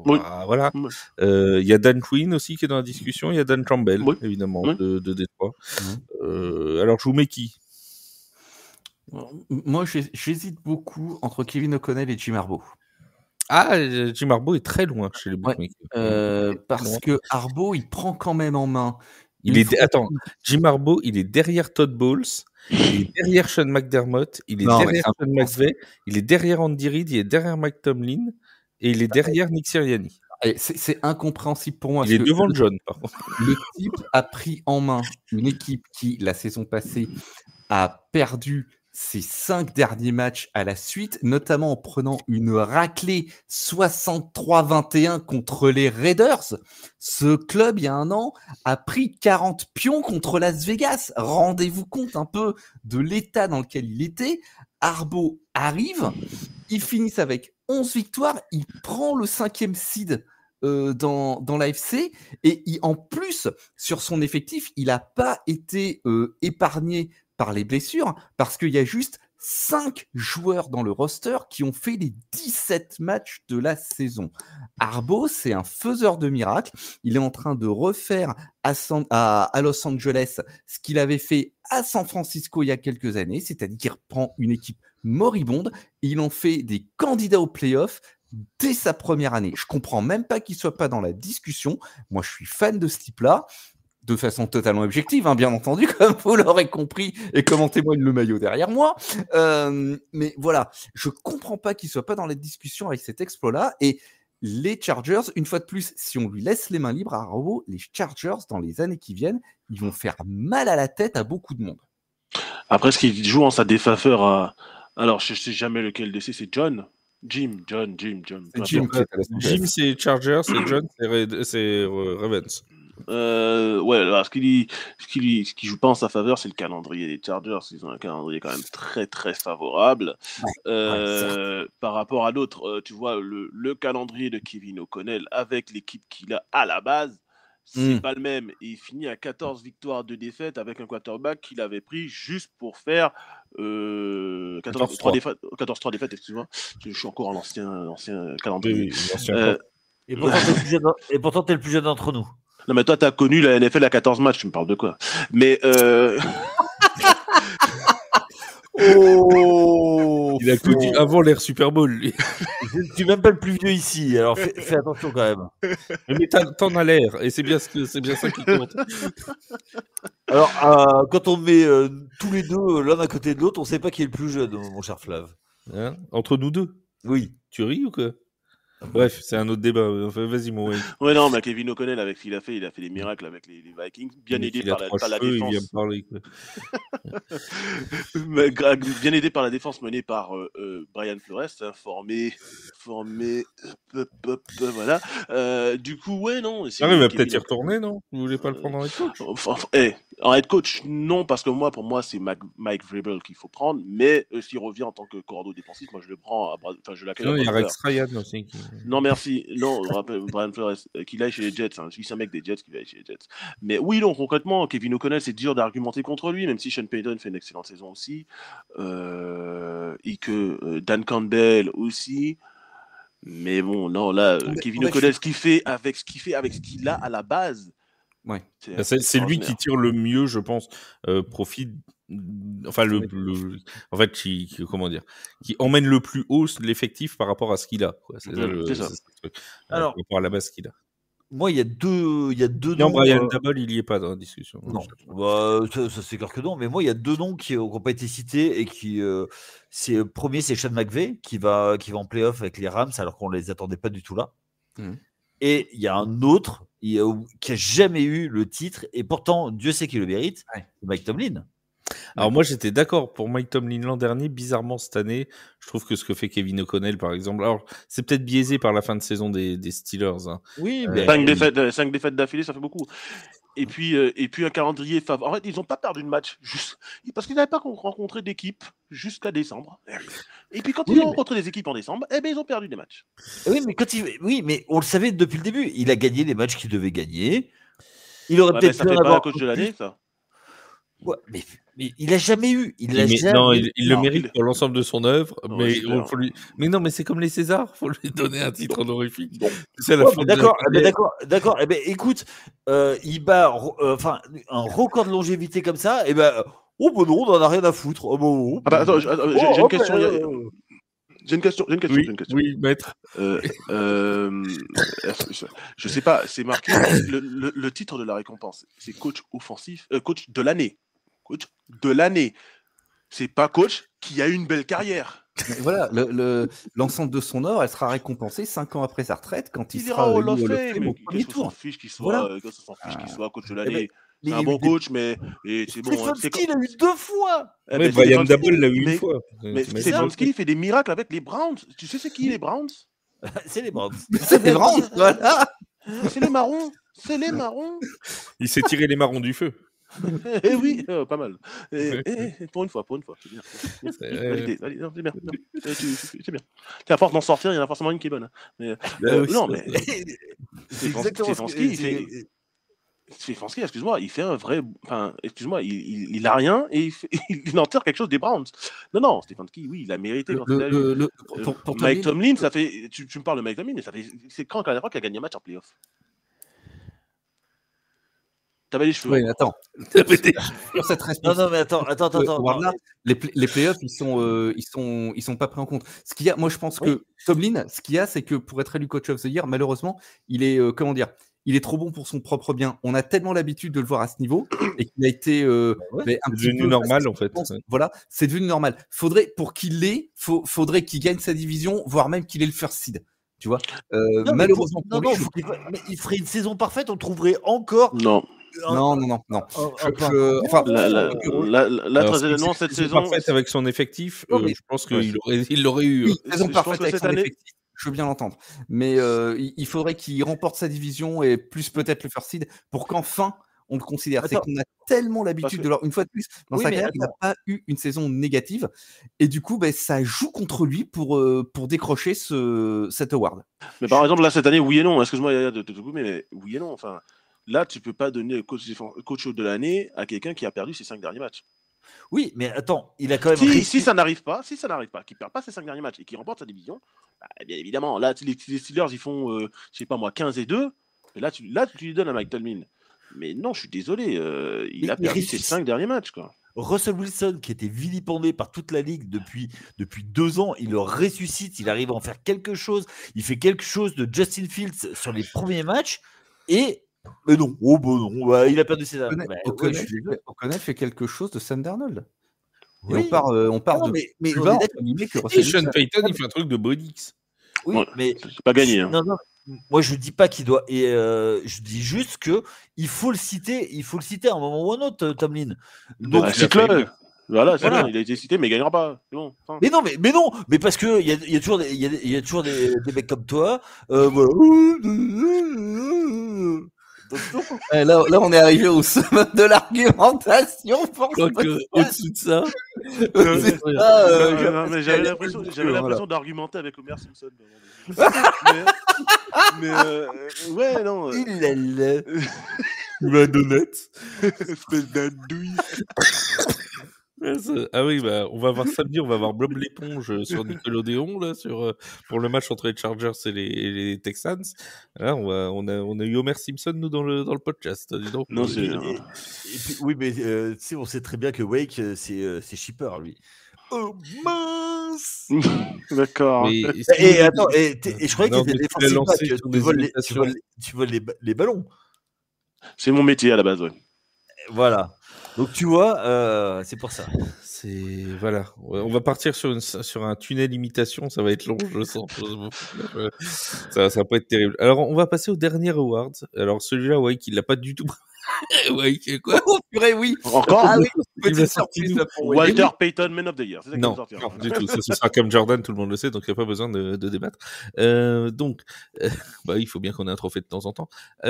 Voilà. Il y a Dan Quinn aussi qui est dans la discussion, il y a Dan Campbell, évidemment, de Détroit. Alors, je vous mets qui? Moi, j'hésite beaucoup entre Kevin O'Connell et Jim Harbaugh. Ah, Jim Harbaugh est très loin chez les bookmakers. Parce que Harbaugh, il prend quand même en main. Attends, Jim Harbaugh, il est derrière Todd Bowles, il est derrière Sean McDermott, il est derrière Sean McVay, il est derrière Andy Reid, il est derrière Mike Tomlin, et il est derrière Nick Sirianni. C'est incompréhensible pour moi. Il est devant John, par contre. Le type a pris en main une équipe qui, la saison passée, a perdu ses 5 derniers matchs à la suite, notamment en prenant une raclée 63-21 contre les Raiders. Ce club, il y a un an, a pris 40 pions contre Las Vegas. Rendez-vous compte un peu de l'état dans lequel il était. Harbaugh arrive, ils finissent avec 11 victoires, il prend le 5e seed dans l'AFC et en plus, sur son effectif, il n'a pas été épargné par les blessures parce qu'il y a juste 5 joueurs dans le roster qui ont fait les 17 matchs de la saison. Harbaugh, c'est un faiseur de miracles. Il est en train de refaire à Los Angeles ce qu'il avait fait à San Francisco il y a quelques années, c'est-à-dire qu'il reprend une équipe moribonde et il en fait des candidats aux playoffs dès sa première année. Je comprends même pas qu'il soit pas dans la discussion. Moi, je suis fan de ce type-là. De façon totalement objective, bien entendu, comme vous l'aurez compris, et comme en témoigne le maillot derrière moi. Mais voilà, je comprends pas qu'il soit pas dans la discussion avec cet exploit-là. Et les Chargers, une fois de plus, si on lui laisse les mains libres à Harbaugh, les Chargers, dans les années qui viennent, ils vont faire mal à la tête à beaucoup de monde. Après, ce qui joue en sa défaveur, alors je sais jamais lequel de ces, c'est John. Jim, c'est Chargers, c'est John, c'est Ravens. Alors, ce qui joue pas en sa faveur, c'est le calendrier des Chargers. Ils ont un calendrier quand même très très favorable par rapport à d'autres. Tu vois, le calendrier de Kevin O'Connell avec l'équipe qu'il a à la base, c'est pas le même. Et il finit à 14 victoires, 2 défaites avec un quarterback qu'il avait pris juste pour faire 14-3 défaites, excuse-moi. Je suis encore en l'ancien calendrier. Et pourtant, t'es le plus jeune d'entre nous. Non, mais toi, t'as connu la NFL à 14 matchs, tu me parles de quoi? Mais il a connu avant l'ère Super Bowl, lui. Je ne suis même pas le plus vieux ici, alors fais attention quand même. Mais t'en as l'air, et c'est bien ça qui compte. Alors, quand on met tous les deux l'un à côté de l'autre, on ne sait pas qui est le plus jeune, mon cher Flav. Entre nous deux? Oui. Tu ris ou quoi? Bref, c'est un autre débat. Enfin, vas-y, mon Wayne. Ouais, non, mais Kevin O'Connell, avec ce qu'il a fait, il a fait des miracles avec les Vikings, bien aidé par la défense. Il vient me parler, quoi. Bien aidé par la défense menée par Brian Flores, formé, voilà. Du coup, ouais, non. Il va peut-être y retourner, non? Vous voulez pas le prendre en head coach? En head coach, non, parce que pour moi, c'est Mike Vrabel qu'il faut prendre, mais s'il revient en tant que coordonnateur défensif, moi je le prends, je l'accueille. Non, il y a Rex Ryan aussi. Non, merci. Non, Brian Flores, qu'il aille chez les Jets. C'est un mec des Jets qui va aller chez les Jets. Mais oui, non, concrètement, Kevin O'Connell, c'est dur d'argumenter contre lui, même si Sean Payton fait une excellente saison aussi. Et que Dan Campbell aussi. Mais bon, non, là, Kevin O'Connell, ce qu'il fait avec ce qu'il a à la base. Ouais. C'est lui qui tire le mieux, je pense, profit. Enfin, comment dire, qui emmène le plus haut l'effectif par rapport à ce qu'il a. Quoi. C'est ça. Alors, par rapport à la base qu'il a. Moi, il y a deux noms. Brian Dabble, il y est pas dans la discussion. Non, ça c'est clair que non. Mais moi, il y a 2 noms qui n'ont pas été cités et qui, premier, c'est Sean McVay qui va en playoff avec les Rams alors qu'on les attendait pas du tout là. Et il y a un autre qui a jamais eu le titre et pourtant Dieu sait qu'il le mérite. C'est Mike Tomlin. Alors moi j'étais d'accord pour Mike Tomlin l'an dernier, bizarrement cette année, je trouve que ce que fait Kevin O'Connell par exemple, alors c'est peut-être biaisé par la fin de saison des Steelers. Oui, mais 5 défaites d'affilée, ça fait beaucoup. Et puis un calendrier favorable. En fait, ils n'ont pas perdu de match juste parce qu'ils n'avaient pas rencontré d'équipe jusqu'à décembre. Et puis quand ils ont rencontré des équipes en décembre, ils ont perdu des matchs. Oui, mais on le savait depuis le début. Il a gagné les matchs qu'il devait gagner. Il aurait peut-être ça fait pas un coach de l'année, ça. Ouais, mais il a jamais eu. Il le mérite pour l'ensemble de son œuvre. Non, mais non, mais c'est comme les Césars, faut lui donner un titre honorifique. C'est la fin. D'accord. Eh ben, écoute, il bat un record de longévité comme ça. Et ben, non, on en a rien à foutre. Attends, j'ai une question. J'ai une question. Oui, maître. Je sais pas, c'est marqué le titre de la récompense. C'est coach offensif, coach de l'année. Coach de l'année. C'est pas coach qui a eu une belle carrière. Mais voilà, l'ensemble de son œuvre, elle sera récompensée 5 ans après sa retraite quand il sera Hall of Fame au premier tour. S'en fiche qu'il soit coach de l'année. C'est un bon coach, mais c'est bon. Stefanski l'a eu 2 fois. Brian Dabble l'a eu une fois. Mais Stefanski fait des miracles avec les Browns. Tu sais c'est qui les Browns? C'est les Browns. C'est les Browns, voilà. C'est les marrons. C'est les marrons. Il s'est tiré les marrons du feu. Eh oui, pas mal. Pour une fois, c'est bien. C'est bien. C'est bien. À force d'en sortir, il y en a forcément une qui est bonne. Non, mais Stefanski, excuse-moi, il fait un vrai. Enfin, excuse-moi, il a rien et il en tire quelque chose des Browns. Non, Stefanski, oui, il a mérité. Mike Tomlin, ça fait. Tu me parles de Mike Tomlin, mais ça fait. C'est quand qu'il a gagné un match en playoff? T'avais les cheveux. Oui, attends. Cette réponse. Non, mais attends. Là, les playoffs, ils sont pas pris en compte. Ce qu'il y a, moi, je pense que Tomlin, ce qu'il y a, c'est que pour être élu coach of the year, malheureusement, il est il est trop bon pour son propre bien. On a tellement l'habitude de le voir à ce niveau et qu'il a été devenu normal en fait. Voilà, c'est devenu normal. Pour qu'il l'ait, faudrait qu'il gagne sa division, voire même qu'il ait le first seed. Tu vois, malheureusement pour lui, il ferait une saison parfaite, on trouverait encore. Non. Enfin, très honnêtement, cette saison parfaite avec son effectif, je pense qu'il l'aurait eu. Saison parfaite avec son effectif. Je veux bien l'entendre, mais il faudrait qu'il remporte sa division et plus peut-être le first seed pour qu'enfin on le considère. C'est qu'on a tellement l'habitude de une fois de plus dans sa carrière, il n'a pas eu une saison négative et du coup, ça joue contre lui pour décrocher cet award. Mais par exemple là cette année, oui et non. Excuse-moi de te couper, mais oui et non. Enfin, là tu peux pas donner coach de l'année à quelqu'un qui a perdu ses 5 derniers matchs. Oui, mais attends, il a quand même. Si ça n'arrive pas, qu'il perd pas ses 5 derniers matchs et qu'il remporte sa division, bien évidemment, là les Steelers ils font, je sais pas moi, 15-2. Et là tu lui donnes à Mike Tomlin. Mais non, je suis désolé, il a perdu ses 5 derniers matchs, quoi. Russell Wilson, qui était vilipendé par toute la ligue depuis 2 ans, il le ressuscite, il arrive à en faire quelque chose. Il fait quelque chose de Justin Fields sur les premiers matchs et. Mais non, il a perdu ses armes. O'Connell fait quelque chose de Sam Darnold. Oui. Et on part de. Mais Sean Payton, il fait un truc de Bonix. Oui, mais c'est pas gagné. Hein. Non. Moi, je dis pas qu'il doit. Et je dis juste que il faut le citer à un moment ou un autre, Tomlin. Donc, c'est clair. Voilà. Bien, il a été cité, mais il gagnera pas. Bon, mais parce que il y a toujours des mecs comme toi. Là, on est arrivé au sommet de l'argumentation. Au-dessus de ça, mais j'avais l'impression d'argumenter avec Homer Simpson. mais ouais, non. La donnette. Espèce d'andouille. Ah oui, on va voir samedi, on va voir Bob l'éponge sur Nickelodeon là, pour le match entre les Chargers et les Texans. Là, on a eu Homer Simpson nous dans le podcast. Donc, non, oui, mais on sait très bien que Wake c'est shipper lui. Oh mince. D'accord. Et attends, et je croyais que c'était défensif. Tu voles les ballons. C'est mon métier à la base, ouais. Voilà. Donc tu vois, c'est pour ça. Voilà. On va partir sur un tunnel imitation, ça va être long, je le sens. Ça va pas être terrible. Alors on va passer au dernier award. Alors celui-là, ouais, qu'il l'a pas du tout. Ouais, quoi? Oh purée, oui. Encore oui, Il va petite sortir surprise là pour Walter Payton, Man of the Year. C'est ça qui va Non, sortir. non, du tout. Ça, ce sera comme Jordan, tout le monde le sait, donc il n'y a pas besoin de débattre. Donc, bah, il faut bien qu'on ait un trophée de temps en temps. C'est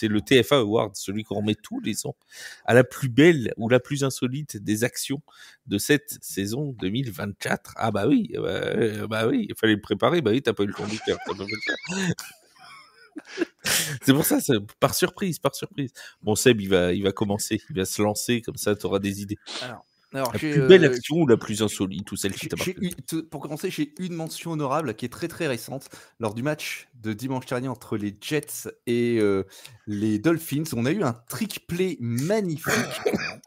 le TFA Award, celui qu'on remet tous les ans à la plus belle ou la plus insolite des actions de cette saison 2024. Ah bah oui, il fallait le préparer. Bah oui, t'as pas eu le conducteur. T'as pas fait ça. C'est pour ça, par surprise. Bon, Seb, il va commencer, il va se lancer, comme ça, tu auras des idées. Alors, la plus belle action ou la plus insolite, ou celle qui t'a marqué? Pour commencer, j'ai une mention honorable qui est très très récente. Lors du match de dimanche dernier entre les Jets et les Dolphins, on a eu un trick play magnifique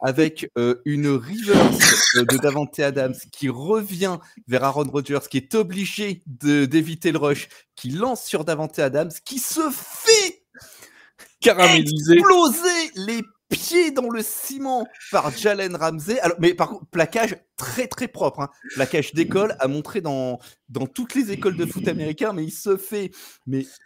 avec une reverse de Davante Adams qui revient vers Aaron Rodgers, qui est obligé d'éviter le rush, qui lance sur Davante Adams, qui se fait caraméliser, exploser les pieds dans le ciment par Jalen Ramsey. Alors, mais par contre, plaquage très très propre. Hein. Plaquage d'école à montrer dans toutes les écoles de foot américains, mais il se fait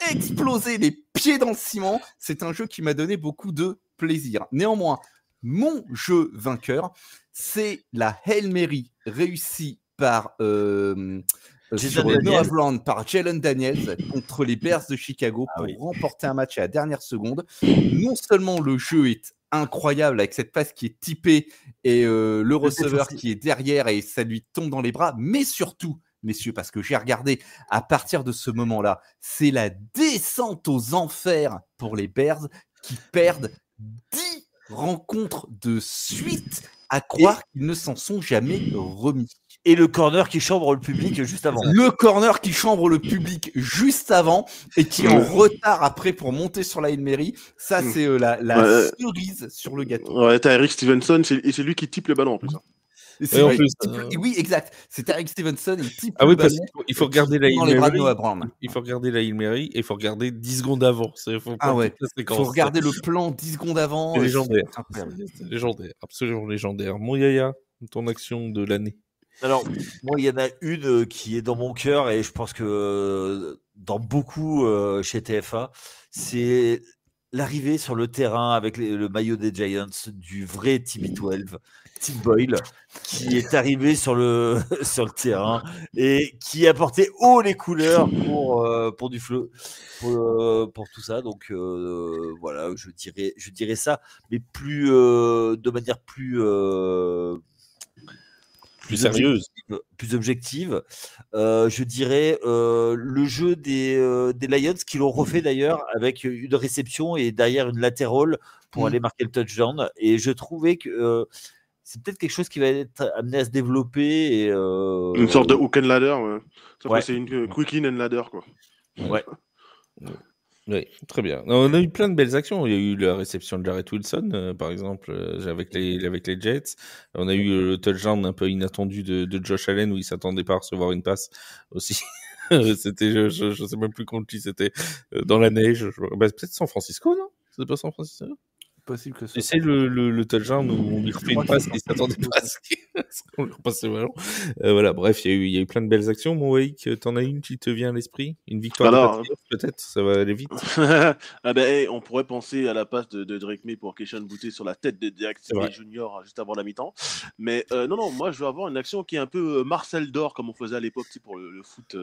exploser les pieds dans le ciment. C'est un jeu qui m'a donné beaucoup de plaisir. Néanmoins, mon jeu vainqueur, c'est la Hail Mary réussie par sur Noah Brown par Jalen Daniels contre les Bears de Chicago pour remporter un match à la dernière seconde. Non seulement le jeu est incroyable avec cette passe qui est typée et le receveur qui est derrière et ça lui tombe dans les bras, mais surtout, messieurs, parce que j'ai regardé, à partir de ce moment-là, c'est la descente aux enfers pour les Bears qui perdent 10 rencontres de suite à croire qu'ils ne s'en sont jamais remis. Et le corner qui chambre le public juste avant. Le corner qui chambre le public juste avant et qui est en retard après pour monter sur la Hail Mary. Ça, c'est la cerise sur le gâteau. Ouais, t'as Eric Stevenson, et c'est lui qui type le ballon en plus. Oui, exact. C'est Eric Stevenson. Il type le ballon. Il faut regarder la Hail Mary. Il faut regarder la Hail Mary et il faut regarder 10 secondes avant. Il faut regarder le plan 10 secondes avant. C'est légendaire. C'est légendaire. Absolument légendaire. Mon Yaya, ton action de l'année. Alors, moi, il y en a une qui est dans mon cœur et je pense que dans beaucoup chez TFA, c'est l'arrivée sur le terrain avec le maillot des Giants du vrai TB12, Tim Boyle, qui est arrivé sur le terrain et qui a porté haut les couleurs pour du feu, pour tout ça. Donc voilà, je dirais ça, mais plus de manière plus sérieuse, plus objective. Je dirais le jeu des Lions qui l'ont refait d'ailleurs avec une réception et derrière une latérale pour aller marquer le touchdown. Et je trouvais que c'est peut-être quelque chose qui va être amené à se développer. Et, une sorte de hook and ladder. Ouais. C'est une quick in and ladder, quoi. Ouais. Oui, très bien. On a eu plein de belles actions. Il y a eu la réception de Jarrett Wilson, par exemple, avec les Jets. On a eu le touchdown un peu inattendu de Josh Allen où il s'attendait pas à recevoir une passe aussi. C'était, je sais même plus contre qui c'était, dans la neige. Peut-être San Francisco, non? C'est pas San Francisco? Possible que c'est le touchdown où on lui refait une passe et il s'attendait pas à ce qu'on lui repasse le ballon. Voilà, bref, il y a eu plein de belles actions. Mon Wake, t'en as une qui te vient à l'esprit? Une victoire de Patriots, peut-être? Ça va aller vite. On pourrait penser à la passe de Drake May pour Keyshawn Boutte sur la tête de Derek Stingley Jr. juste avant la mi-temps. Mais non, moi je veux avoir une action qui est un peu Marcel d'or comme on faisait à l'époque pour le foot,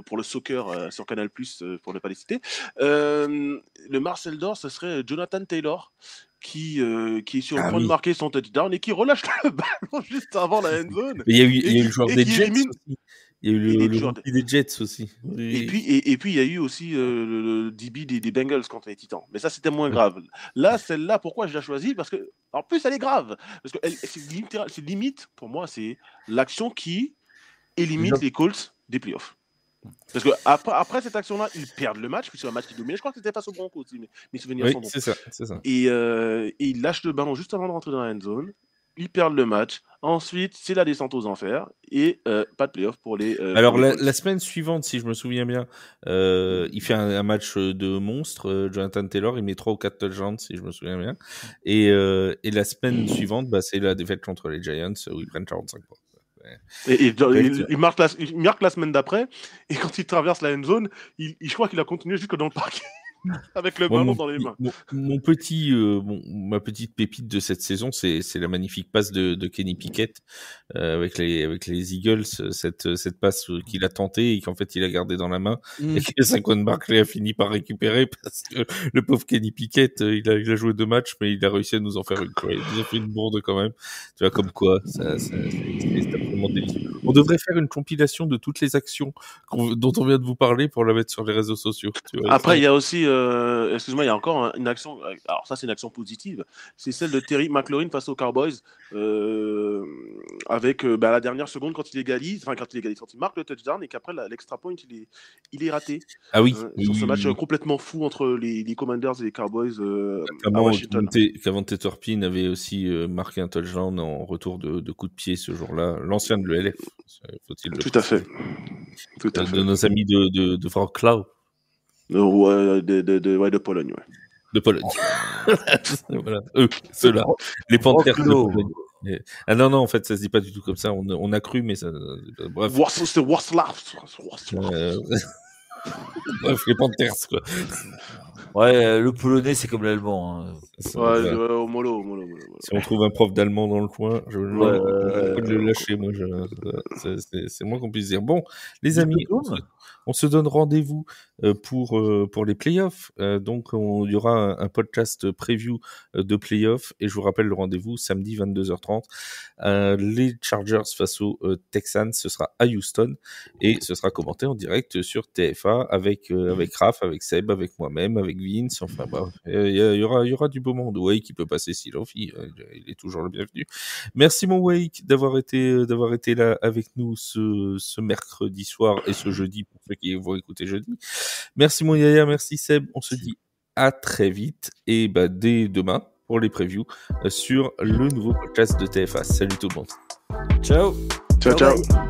pour le soccer sur Canal+, pour ne pas les citer. Le Marcel d'or, ce serait Jonathan Taylor qui est sur le point de marquer son touchdown et qui relâche le ballon juste avant la end zone. Il y a eu le joueur des Jets aussi. Il y a eu le rookie des Jets aussi. Et puis il y a eu aussi le DB des Bengals contre les Titans. Mais ça, c'était moins grave. Là, celle-là, pourquoi je l'ai choisie? Parce que, en plus, elle est grave. Parce que c'est limite, pour moi, c'est l'action qui élimine les Colts des playoffs. Parce que après cette action-là, ils perdent le match, puis c'est un match qui dominait. Je crois que c'était face au Broncos aussi, mes souvenirs sont bons. C'est ça. Et ils lâchent le ballon juste avant de rentrer dans la end zone. Ils perdent le match. Ensuite, c'est la descente aux enfers et pas de playoff pour les. Alors la semaine suivante, si je me souviens bien, il fait un match de monstre. Jonathan Taylor, il met 3 ou 4 touchdowns, si je me souviens bien. Et la semaine suivante, c'est la défaite contre les Giants où ils prennent 45 points. Et il marque la semaine d'après, et quand il traverse la end zone, je crois qu'il a continué jusque dans le parking. Avec le ballon dans les mains. Ma petite pépite de cette saison, c'est la magnifique passe de Kenny Pickett avec les Eagles, cette passe qu'il a tentée et qu'en fait il a gardé dans la main et que Saquon Barkley a fini par récupérer parce que le pauvre Kenny Pickett, il a joué 2 matchs mais il a réussi à nous en faire une. Il nous a fait une bourde quand même. Tu vois comme quoi, c'est absolument délicieux. On devrait faire une compilation de toutes les actions dont on vient de vous parler pour la mettre sur les réseaux sociaux. Tu vois, après, il y a aussi, excuse-moi, il y a encore une action. Alors ça, c'est une action positive. C'est celle de Terry McLaurin face aux Cowboys, avec à la dernière seconde quand il marque le touchdown et qu'après l'extra point il est raté. Ah oui. Sur ce match complètement fou entre les Commanders et les Cowboys à Washington. Cavante Turpin avait aussi marqué un touchdown en retour de coup de pied ce jour-là. L'ancien de l'ELF, faut-il le Tout à fait. De nos amis de Wrocław. De Pologne, ouais. De Pologne. Voilà. Eux, ceux-là. Les Panthers de Pologne. Ah non, en fait, ça se dit pas du tout comme ça. On a cru, mais ça. Bref. C'est Wrocław. Bref, les Panthers, quoi. Ouais, le polonais, c'est comme l'allemand. Hein. Au mollo. Si on trouve un prof d'allemand dans le coin, je vais le lâcher, moi. C'est le moins qu'on puisse dire. Bon, les amis, on se donne rendez-vous pour les playoffs. Donc, il y aura un podcast preview de playoffs. Et je vous rappelle le rendez-vous samedi 22h30. Les Chargers face aux Texans, ce sera à Houston. Et ce sera commenté en direct sur TFA avec Raph, avec Seb, avec moi-même, avec Vince. Enfin, il y aura du beau monde. Wake qui peut passer s'il en fit. Il est toujours le bienvenu. Merci, mon Wake, d'avoir été là avec nous ce mercredi soir et ce jeudi pour ceux qui vont écouter jeudi. Merci, mon Yaya. Merci, Seb. On se dit à très vite et dès demain pour les previews sur le nouveau podcast de TFA. Salut tout le monde. Ciao. Ciao.